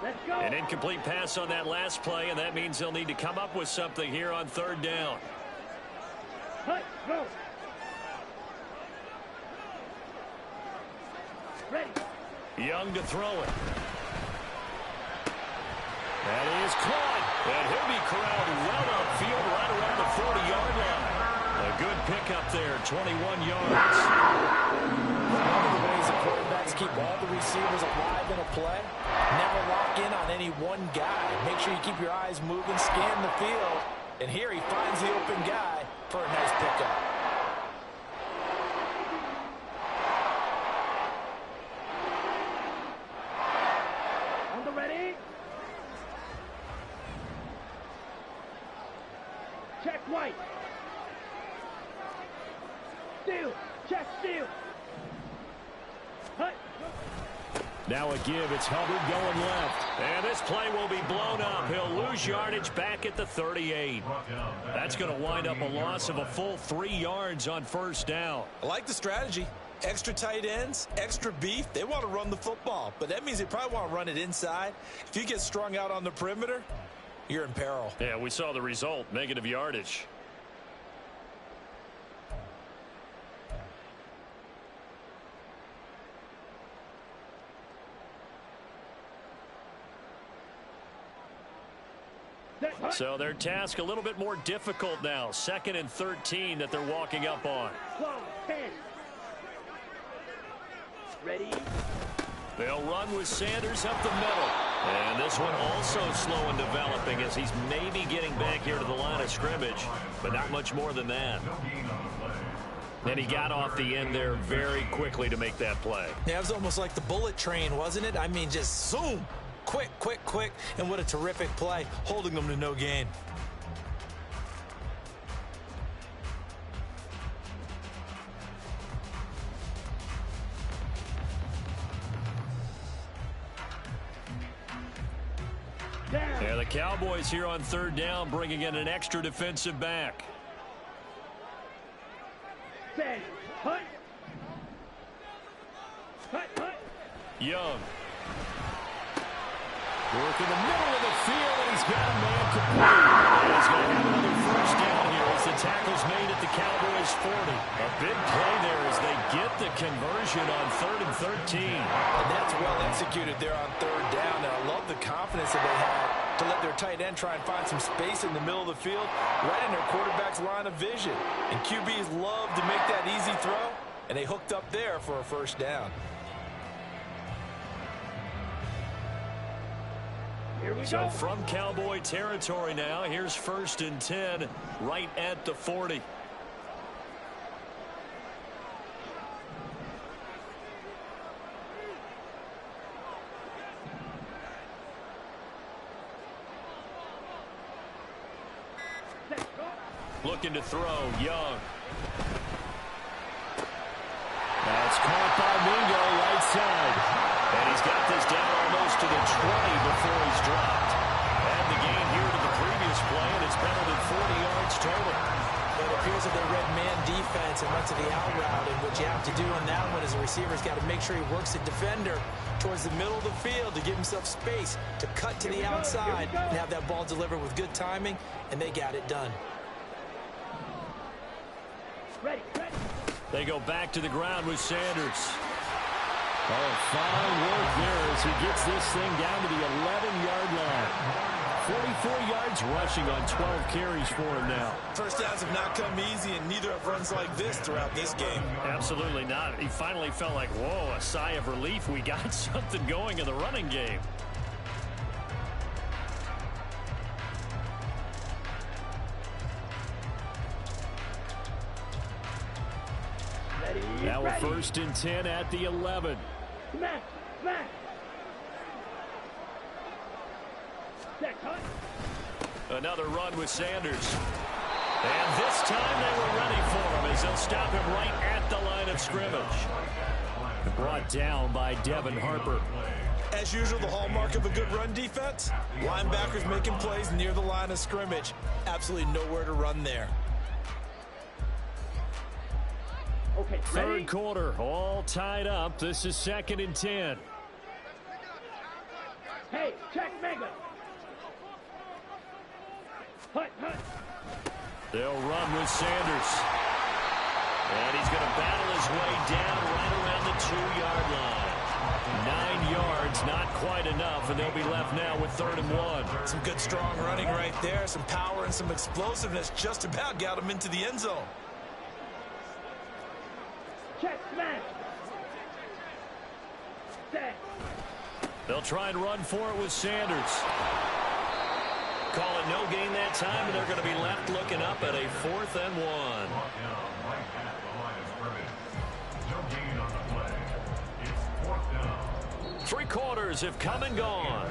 Let's go. An incomplete pass on that last play, and that means they'll need to come up with something here on 3rd down. Hut, go. Ready. Young to throw it. That is caught. And he'll be corralled well upfield right around the 40-yard line. A good pickup there, 21 yards. One of the ways the quarterbacks keep all the receivers alive in a play, never lock in on any one guy. Make sure you keep your eyes moving, scan the field, and here he finds the open guy for a nice pickup. On the ready. Check right. Steal. Check steal. Hut. Now a give. It's Hubbard going left. And this play will be blown up. He'll lose yardage back at the 38. That's going to wind up a loss of a full 3 yards on first down. I like the strategy. Extra tight ends, extra beef. They want to run the football, but that means they probably want to run it inside. If you get strung out on the perimeter, you're in peril. Yeah, we saw the result. Negative yardage. So their task a little bit more difficult now. 2nd and 13 that they're walking up on. 10. Ready. They'll run with Sanders up the middle. And this one also slow in developing as he's maybe getting back here to the line of scrimmage, but not much more than that. And he got off the end there very quickly to make that play. Yeah, it was almost like the bullet train, wasn't it? I mean, just zoom. Quick, quick, quick. And what a terrific play, holding them to no gain. Yeah, the Cowboys here on 3rd down, bringing in an extra defensive back. Say, hut. Hut, hut. Young. Work in the middle of the field, and he's got a man complete. And he's going to have another first down here as the tackle's made at the Cowboys' 40. A big play there as they get the conversion on 3rd and 13. And that's well executed there on 3rd down. And I love the confidence that they had to let their tight end try and find some space in the middle of the field, right in their quarterback's line of vision. And QBs love to make that easy throw, and they hooked up there for a first down. Here we So go. from Cowboy territory now, here's 1st and 10 right at the 40. Looking to throw, Young. That's caught by Mingo right side. And he's got this down almost to the 20 before he's dropped. Add the gain here to the previous play, and it's better than 40 yards total. It appears that they read man defense and went to the out route, and what you have to do on that one is the receiver's got to make sure he works the defender towards the middle of the field to give himself space to cut to the outside and have that ball delivered with good timing, and they got it done. Ready, ready. They go back to the ground with Sanders. Oh, fine work there as he gets this thing down to the 11-yard line. 44 yards rushing on 12 carries for him now. First downs have not come easy, and neither have runs like this throughout this game. Absolutely not. He finally felt like, whoa, a sigh of relief. We got something going in the running game. Now we're 1st and 10 at the 11. Smash, smash. Check, hut. Another run with Sanders. And this time they were ready for him as they'll stop him right at the line of scrimmage. Brought down by Devin Harper. As usual, the hallmark of a good run defense, linebackers making plays near the line of scrimmage. Absolutely nowhere to run there. Okay, ready? 3rd quarter, all tied up. This is 2nd and 10. Hey, check mega. Hut, hut. They'll run with Sanders. And he's going to battle his way down right around the 2-yard line. 9 yards, not quite enough, and they'll be left now with 3rd and 1. Some good, strong running right there. Some power and some explosiveness just about got him into the end zone. Check, smash. Set. They'll try and run for it with Sanders. Call it no gain that time, and they're going to be left looking up at a 4th and 1. 3 quarters have come and gone.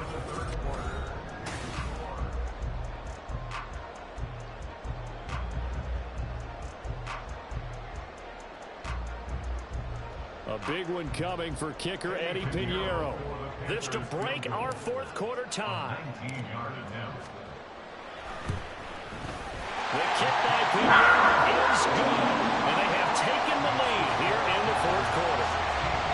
A big one coming for kicker Eddie Pinheiro. This to break our 4th quarter tie. The kick by Pinheiro is good, and they have taken the lead here in the 4th quarter.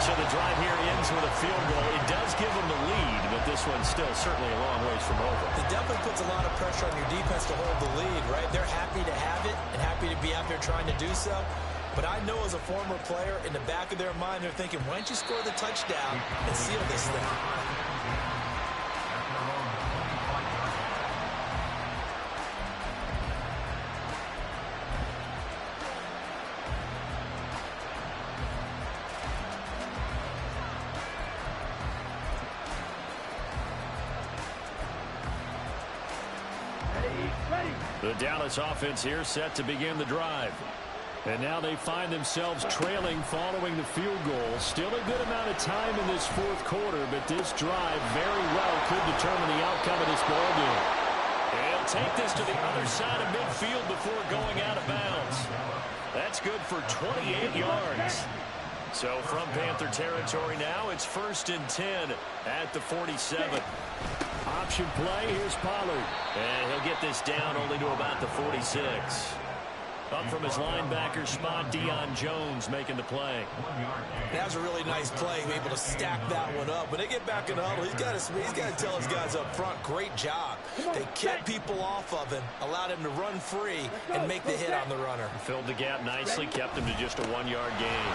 So the drive here ends with a field goal. It does give them the lead, but this one's still certainly a long ways from over. It definitely puts a lot of pressure on your defense to hold the lead, right? They're happy to have it and happy to be out there trying to do so. But I know as a former player, in the back of their mind, they're thinking, why don't you score the touchdown and seal this thing? The Dallas offense here set to begin the drive. And now they find themselves trailing following the field goal. Still a good amount of time in this 4th quarter, but this drive very well could determine the outcome of this ball game. And he'll take this to the other side of midfield before going out of bounds. That's good for 28 yards. So from Panther territory now, it's 1st and 10 at the 47. Option play, here's Pollard. And he'll get this down only to about the 46. Up from his linebacker spot, Deion Jones making the play. That was a really nice play, able to stack that one up. When they get back in the huddle, he's got to tell his guys up front, great job. They kept people off of him, allowed him to run free, and make the hit on the runner. Filled the gap nicely, kept him to just a 1-yard gain.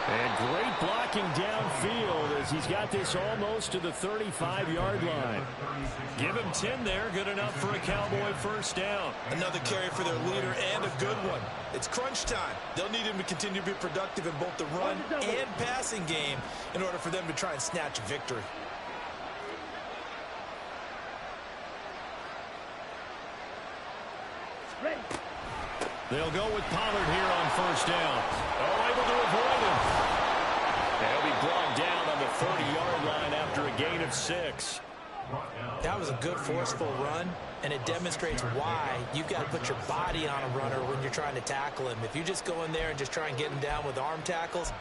And great blocking downfield as he's got this almost to the 35-yard line. Give him 10 there, good enough for a Cowboy 1st down. Another carry for their leader and a good one. It's crunch time. They'll need him to continue to be productive in both the run and passing game in order for them to try and snatch a victory. Ready. They'll go with Pollard here on 1st down. Oh, able to avoid him. And he'll be brought down on the 30-yard line after a gain of 6. That was a good forceful run, and it demonstrates why you've got to put your body on a runner when you're trying to tackle him. If you just go in there and just try and get him down with arm tackles,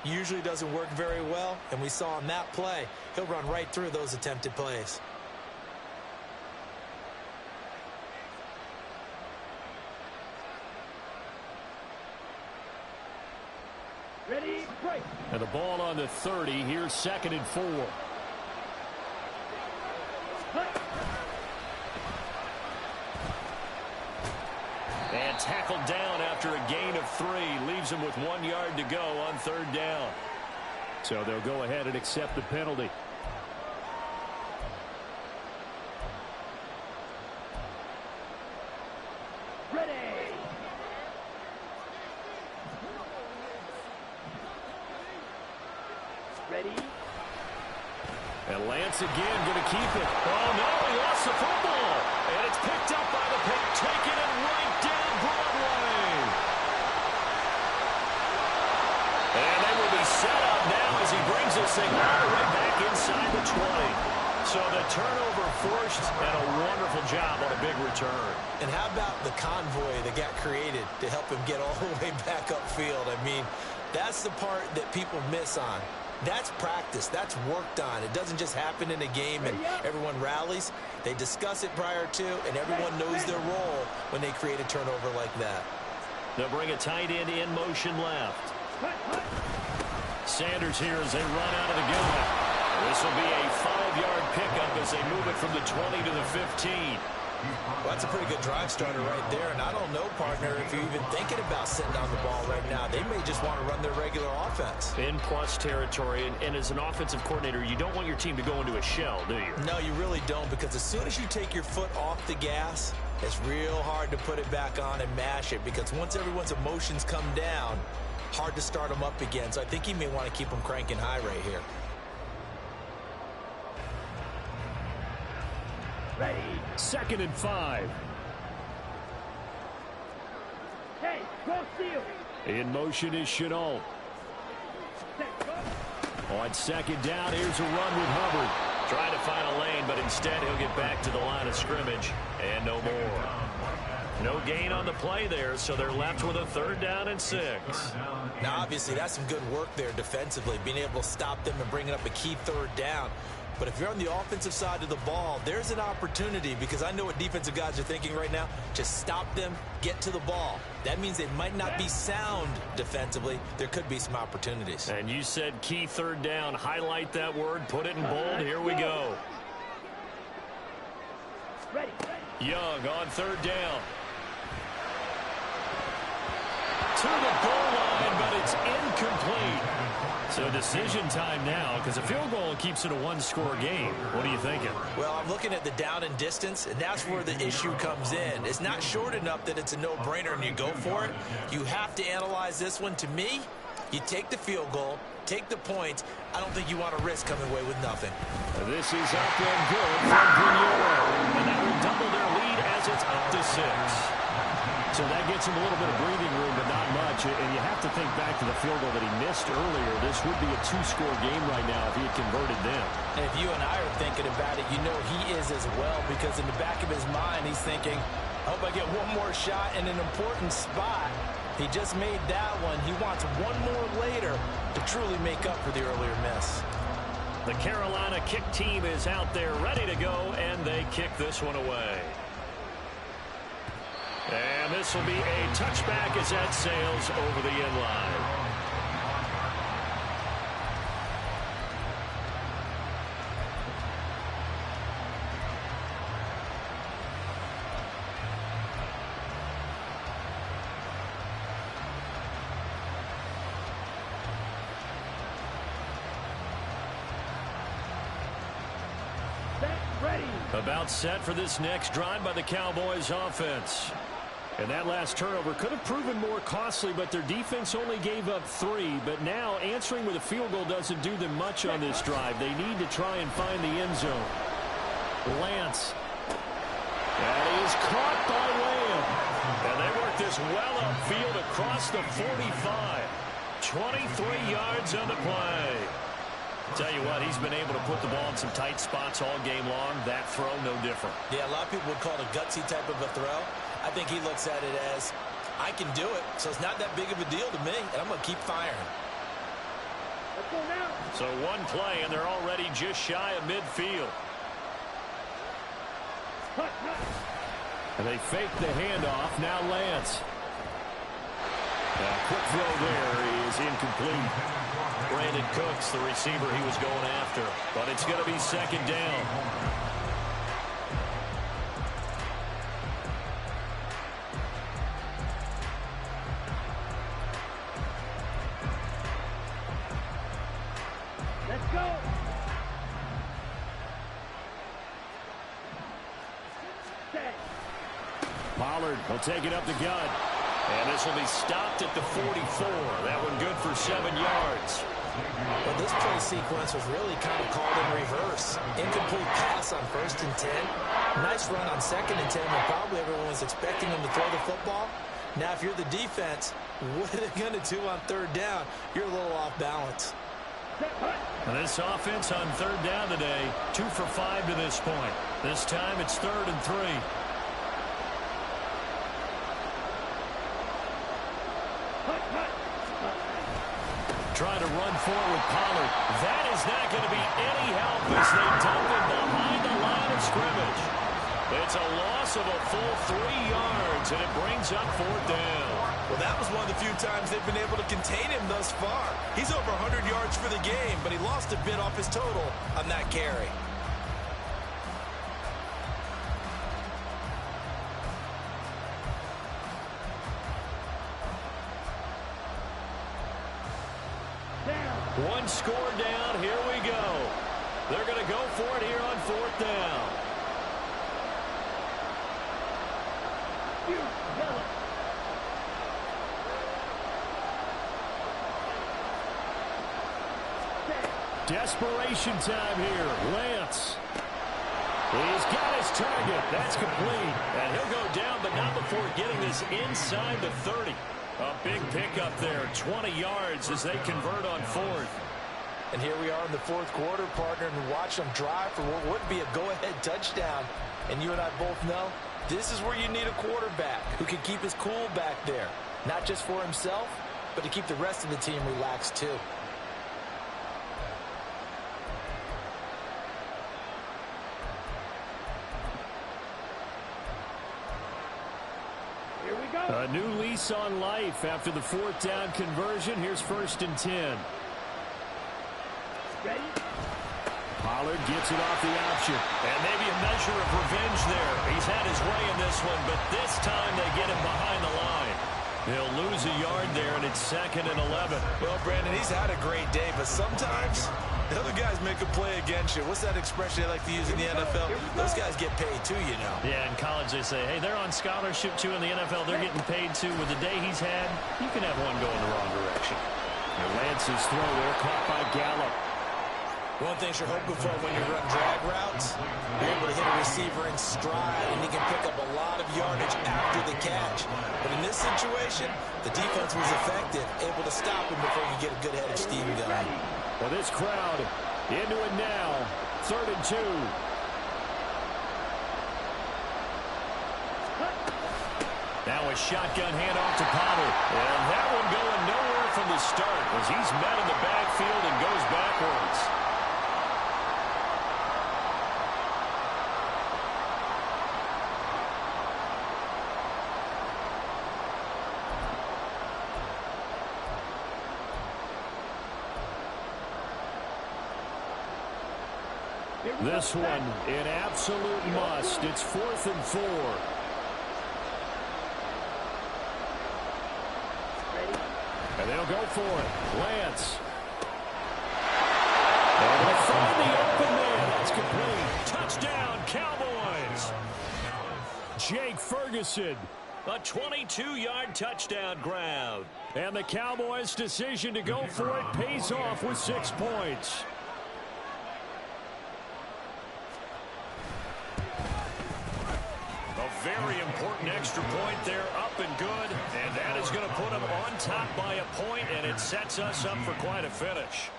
usually doesn't work very well. And we saw on that play, he'll run right through those attempted plays. Ready, break. And the ball on the 30. Here's 2nd and 4. And tackled down after a gain of 3. Leaves him with 1 yard to go on 3rd down. So they'll go ahead and accept the penalty. Ready. Ready. And Lance again going to keep it. Oh, no, he lost the football. And it's picked up by the pick, taking it right down Broadway. And they will be set up now as he brings this thing all the way back inside the 20. So the turnover forced and a wonderful job on a big return. And how about the convoy that got created to help him get all the way back upfield? I mean, that's the part that people miss on. That's practice. That's worked on. It doesn't just happen in a game and everyone rallies. They discuss it prior to, and everyone knows their role when they create a turnover like that. They'll bring a tight end in motion left. Sanders here as they run out of the gun. This will be a 5-yard pickup as they move it from the 20 to the 15. Well, that's a pretty good drive starter right there, and I don't know, partner, if you're even thinking about sitting down the ball right now. They may just want to run their regular offense. In plus territory, and as an offensive coordinator, you don't want your team to go into a shell, do you? No, you really don't, because as soon as you take your foot off the gas, it's real hard to put it back on and mash it, because once everyone's emotions come down, hard to start them up again. So I think he may want to keep them cranking high right here. Ready. 2nd and 5. Hey, go steal. In motion is Chenault. Set, go. On 2nd down, here's a run with Hubbard. Trying to find a lane, but instead he'll get back to the line of scrimmage. And no more. No gain on the play there, so they're left with a 3rd down and 6. Now, obviously, that's some good work there defensively, being able to stop them and bringing up a key 3rd down. But if you're on the offensive side of the ball, there's an opportunity, because I know what defensive guys are thinking right now. Just stop them, get to the ball. That means they might not be sound defensively. There could be some opportunities. And you said key 3rd down. Highlight that word, put it in bold. Here we go. Ready. Young on 3rd down. To the goal line, but it's incomplete. So decision time now, because a field goal keeps it a 1-score game. What are you thinking? Well, I'm looking at the down and distance, and that's where the issue comes in. It's not short enough that it's a no-brainer and you go for it. You have to analyze this one. To me, you take the field goal, take the points. I don't think you want to risk coming away with nothing. This is up and good from Bradysenior. And that will double their lead as it's up to 6. So that gets him a little bit of breathing room, but not much. And you have to think back to the field goal that he missed earlier. This would be a 2-score game right now if he had converted them. And if you and I are thinking about it, you know he is as well, because in the back of his mind, he's thinking, I hope I get one more shot in an important spot. He just made that one. He wants one more later to truly make up for the earlier miss. The Carolina kick team is out there ready to go, and they kick this one away. And this will be a touchback as that sails over the end line. Set, ready. About set for this next drive by the Cowboys offense. And that last turnover could have proven more costly, but their defense only gave up 3. But now answering with a field goal doesn't do them much on this drive. They need to try and find the end zone. Lance. That is caught by Lamb. And they work this well upfield across the 45. 23 yards on the play. Tell you what, he's been able to put the ball in some tight spots all game long. That throw, no different. Yeah, a lot of people would call it a gutsy type of a throw. I think he looks at it as, I can do it, so it's not that big of a deal to me, and I'm going to keep firing. Let's go now. So one play, and they're already just shy of midfield. Hut, hut. And they fake the handoff. Now Lance. A quick throw there is incomplete. Brandon Cooks, the receiver he was going after. But it's going to be 2nd down. Let's go. Set. Pollard will take it up the gut. And this will be stopped at the 44. That one good for 7 yards. Well, this play sequence was really kind of called in reverse. Incomplete pass on 1st and 10. Nice run on 2nd and 10, when probably everyone was expecting him to throw the football. Now, if you're the defense, what are they going to do on 3rd down? You're a little off balance. And this offense on 3rd down today, 2 for 5 to this point. This time it's 3rd and 3. Trying to run forward with Pollard. That is not going to be any help as they dump him behind the line of scrimmage. It's a loss of a full 3 yards, and it brings up 4th down. Well, that was one of the few times they've been able to contain him thus far. He's over 100 yards for the game, but he lost a bit off his total on that carry. One score down. Here we go. They're going to go for it here on 4th down. Desperation time here. Lance. He's got his target. That's complete. And he'll go down, but not before getting this inside the 30. A big pickup there. 20 yards as they convert on 4th. And here we are in the 4th quarter, partner, and watch them drive for what would be a go-ahead touchdown. And you and I both know this is where you need a quarterback who can keep his cool back there. Not just for himself, but to keep the rest of the team relaxed too. A new lease on life after the 4th down conversion. Here's 1st and 10. Ready? Pollard gets it off the option. And maybe a measure of revenge there. He's had his way in this one, but this time they get him behind the line. He'll lose a yard there, and it's 2nd and 11. Well, Brandon, he's had a great day, but sometimes the other guys make a play against you. What's that expression they like to use in the NFL? Those guys get paid too, you know. Yeah, in college they say, hey, they're on scholarship too. In the NFL, they're getting paid too. With the day he's had, you can have one go in the wrong direction. And Lance's throw there caught by Gallup. One thing you're hoping for when you run drag routes, you're able to hit a receiver in stride, and he can pick up a lot of yardage after the catch. But in this situation, the defense was effective, able to stop him before you get a good head of steam going. Well, this crowd into it now. 3rd and 2. Now a shotgun handoff to Pollard. And that one going nowhere from the start as he's met in the backfield and goes backwards. This one, an absolute must. It's 4th and 4. And they'll go for it. Lance. And they'll find the open man. That's complete. Touchdown, Cowboys. Jake Ferguson. A 22-yard touchdown grab. And the Cowboys' decision to go for it pays off with 6 points. Very important extra point there, up and good, and that is going to put them on top by a point, and it sets us up for quite a finish.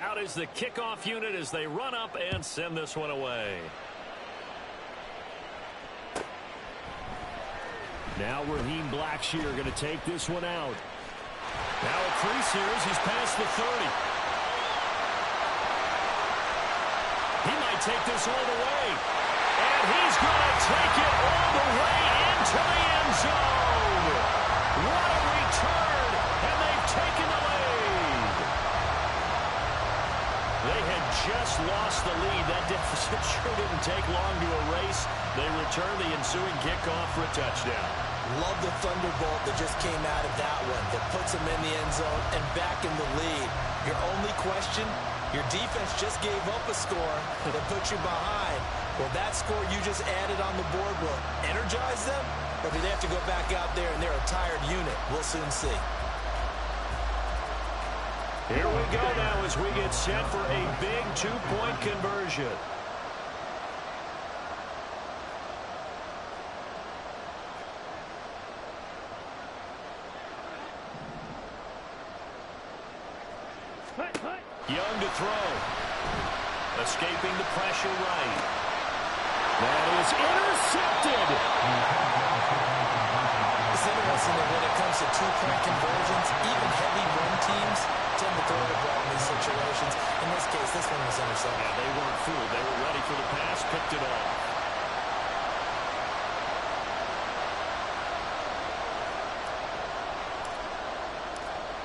Out is the kickoff unit as they run up and send this one away. Now Raheem Blackshear going to take this one out. Now a crease here as he's past the 30. He might take this all the way. And he's going to take it all the way into the end zone. What a return, and they've taken the lead. They had just lost the lead. That deficit sure didn't take long to erase. They return the ensuing kickoff for a touchdown. Love the thunderbolt that just came out of that one that puts them in the end zone and back in the lead. Your only question, your defense just gave up a score that put you behind. Well, that score you just added on the board will energize them, or do they have to go back out there and they're a tired unit? We'll soon see. Here we go now as we get set for a big two-point conversion. Young to throw. Escaping the pressure right. That is intercepted. It's interesting that when it comes to two-point conversions, even heavy run teams tend to throw the ball in these situations. In this case, this one was intercepted. Yeah, they weren't fooled. They were ready for the pass, picked it off.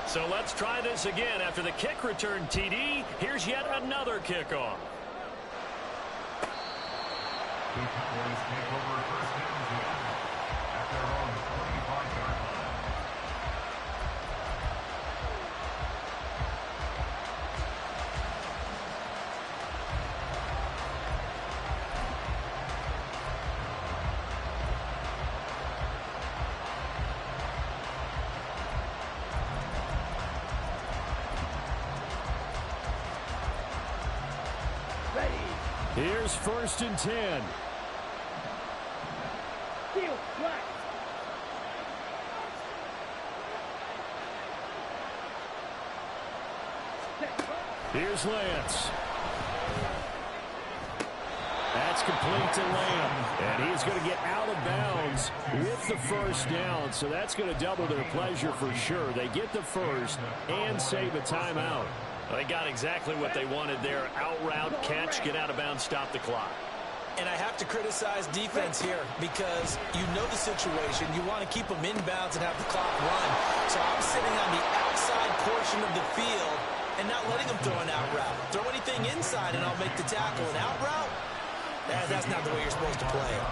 So let's try this again. After the kick return TD, here's yet another kickoff. The Cowboys take over first down at their own 45-yard line. Here's 1st and 10. Steal, flat. Here's Lance. That's complete to Lamb. And he's going to get out of bounds with the 1st down. So that's going to double their pleasure for sure. They get the 1st and save a timeout. Well, they got exactly what they wanted there. Out route, catch, get out of bounds, stop the clock. And I have to criticize defense here because you know the situation. You want to keep them inbounds and have the clock run. So I'm sitting on the outside portion of the field and not letting them throw an out route. Throw anything inside and I'll make the tackle. An out route? That's not the way you're supposed to play it.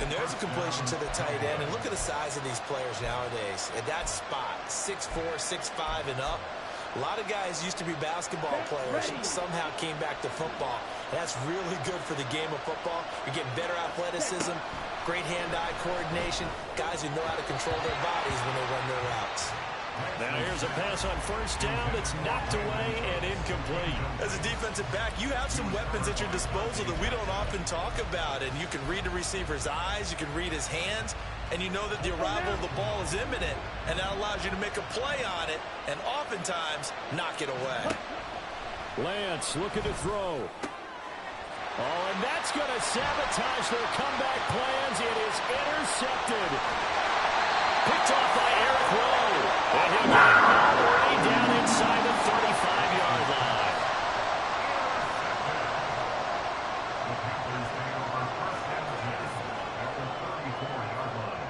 And there's a completion to the tight end. And look at the size of these players nowadays. At that spot, 6'4", 6'5", and up. A lot of guys used to be basketball players, somehow came back to football. That's really good for the game of football. You're getting better athleticism, great hand-eye coordination, guys who know how to control their bodies when they run their routes. Now here's a pass on 1st down that's knocked away and incomplete. As a defensive back, you have some weapons at your disposal that we don't often talk about. And you can read the receiver's eyes, you can read his hands, and you know that the arrival of the ball is imminent. And that allows you to make a play on it and oftentimes knock it away. Lance looking to throw. Oh, and that's going to sabotage their comeback plans. It is intercepted. Picked off by Eric Rowe. And he'll get it all the way down inside the 35-yard line. The Panthers take over 1st and 10 at the 34-yard line.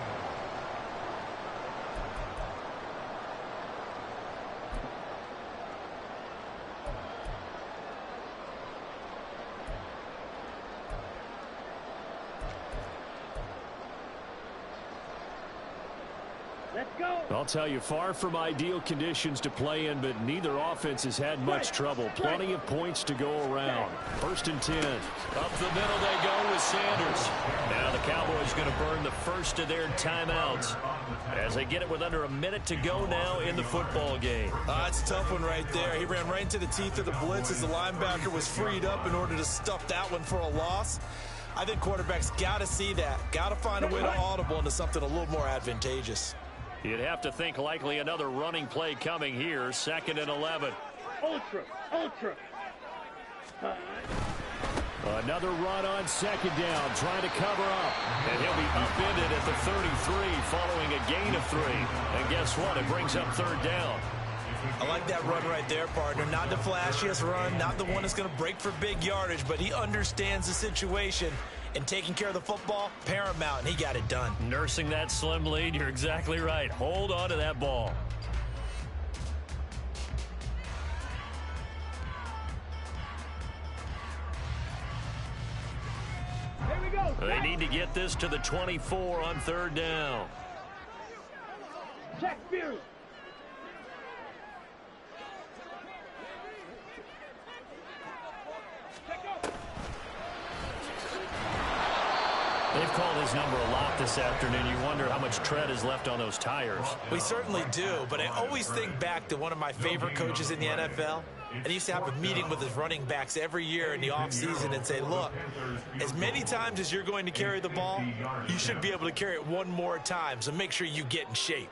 Let's go. I'll tell you, far from ideal conditions to play in, but neither offense has had much trouble. Plenty of points to go around. 1st and 10. Up the middle they go with Sanders. Now the Cowboys going to burn the 1st of their timeouts as they get it with under a minute to go now in the football game. It's a tough one right there. He ran right into the teeth of the blitz as the linebacker was freed up in order to stuff that one for a loss. I think quarterbacks got to see that. Got to find a way to audible into something a little more advantageous. You'd have to think likely another running play coming here. 2nd and 11. Ultra. Another run on 2nd down, trying to cover up. And he'll be upended at the 33 following a gain of 3. And guess what? It brings up 3rd down. I like that run right there, partner. Not the flashiest run, not the one that's going to break for big yardage, but he understands the situation. And taking care of the football, paramount, and he got it done. Nursing that slim lead, you're exactly right. Hold on to that ball. Here we go. They need to get this to the 24 on 3rd down. Check Fury. They've called his number a lot this afternoon. You wonder how much tread is left on those tires. We certainly do, but I always think back to one of my favorite coaches in the NFL. And he used to have a meeting with his running backs every year in the offseason and say, look, as many times as you're going to carry the ball, you should be able to carry it one more time, so make sure you get in shape.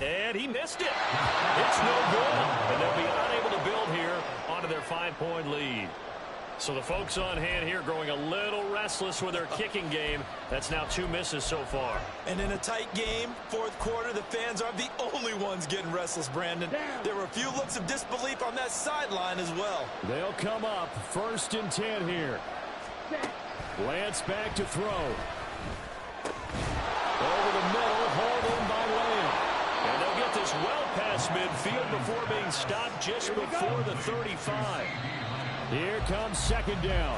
And he missed it. It's no good. And they'll be unable to build here onto their 5-point lead. So the folks on hand here growing a little restless with their kicking game. That's now 2 misses so far. And in a tight game, 4th quarter, the fans aren't the only ones getting restless, Brandon. There were a few looks of disbelief on that sideline as well. They'll come up 1st and 10 here. Lance back to throw. Over the middle, hauled in by Lamb. And they'll get this well past midfield before being stopped just before the 35. Here comes 2nd down.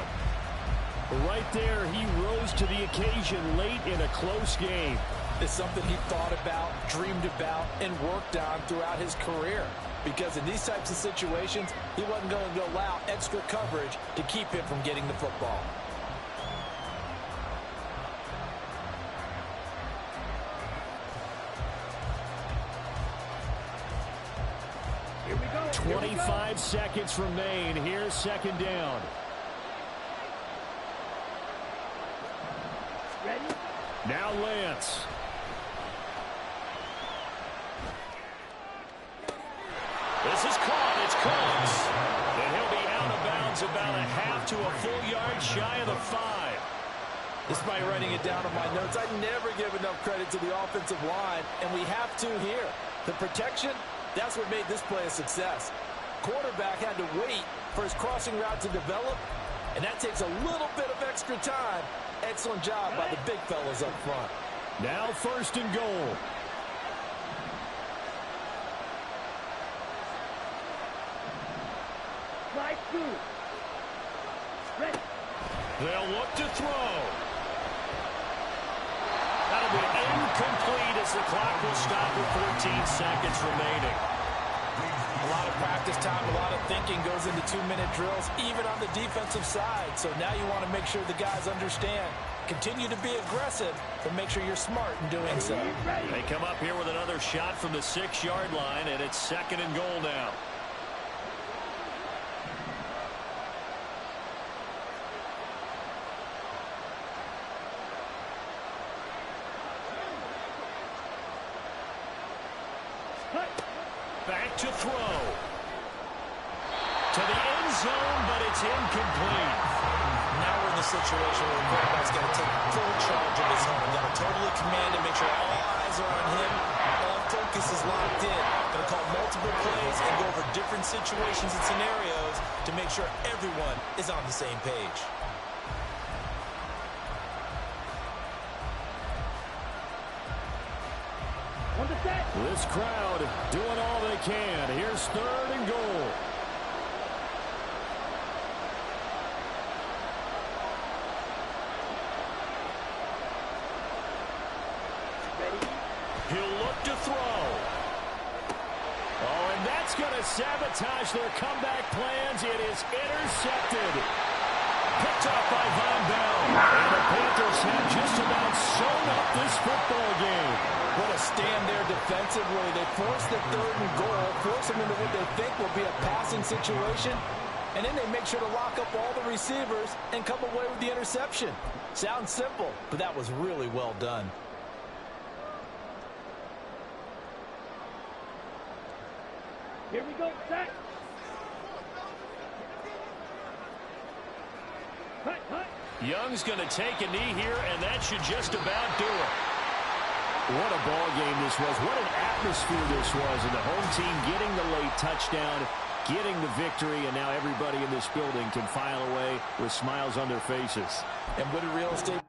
Right there, he rose to the occasion late in a close game. It's something he thought about, dreamed about, and worked on throughout his career. Because in these types of situations, he wasn't going to allow extra coverage to keep him from getting the football. 25 seconds remain. Here's second down. Ready? Now Lance. This is caught. It's close. And he'll be out of bounds about a half to a full yard shy of the 5. Despite writing it down on my notes, I never give enough credit to the offensive line, and we have to here. The protection, that's what made this play a success. Quarterback had to wait for his crossing route to develop, and that takes a little bit of extra time. Excellent job by the big fellas up front. Now first and goal. Slide through. Ready? They'll look to throw. That'll be incomplete as the clock will stop with 14 seconds remaining. A lot of practice time, a lot of thinking goes into 2-minute drills, even on the defensive side. So now you want to make sure the guys understand. Continue to be aggressive, but make sure you're smart in doing so. They come up here with another shot from the 6-yard line, and it's second and goal now. Back to throw. To the end zone, but it's incomplete. Now we're in the situation where the quarterback's got to take full charge of his home. Got to totally command and make sure all eyes are on him. All focus is locked in. Going to call multiple plays and go over different situations and scenarios to make sure everyone is on the same page. On the set. This crowd doing all they can. Here's third and goal. Ready? He'll look to throw. Oh, and that's going to sabotage their comeback plans. It is intercepted. Picked off by Von Bell. And the Panthers have just about sewn up this football game. What a stand there defensively. They force the third and goal, force them into what they think will be a passing situation, and then they make sure to lock up all the receivers and come away with the interception. Sounds simple, but that was really well done. Here we go, set. Cut, cut. Young's going to take a knee here, and that should just about do it. What a ball game this was. What an atmosphere this was. And the home team getting the late touchdown, getting the victory, and now everybody in this building can file away with smiles on their faces. And what a real estate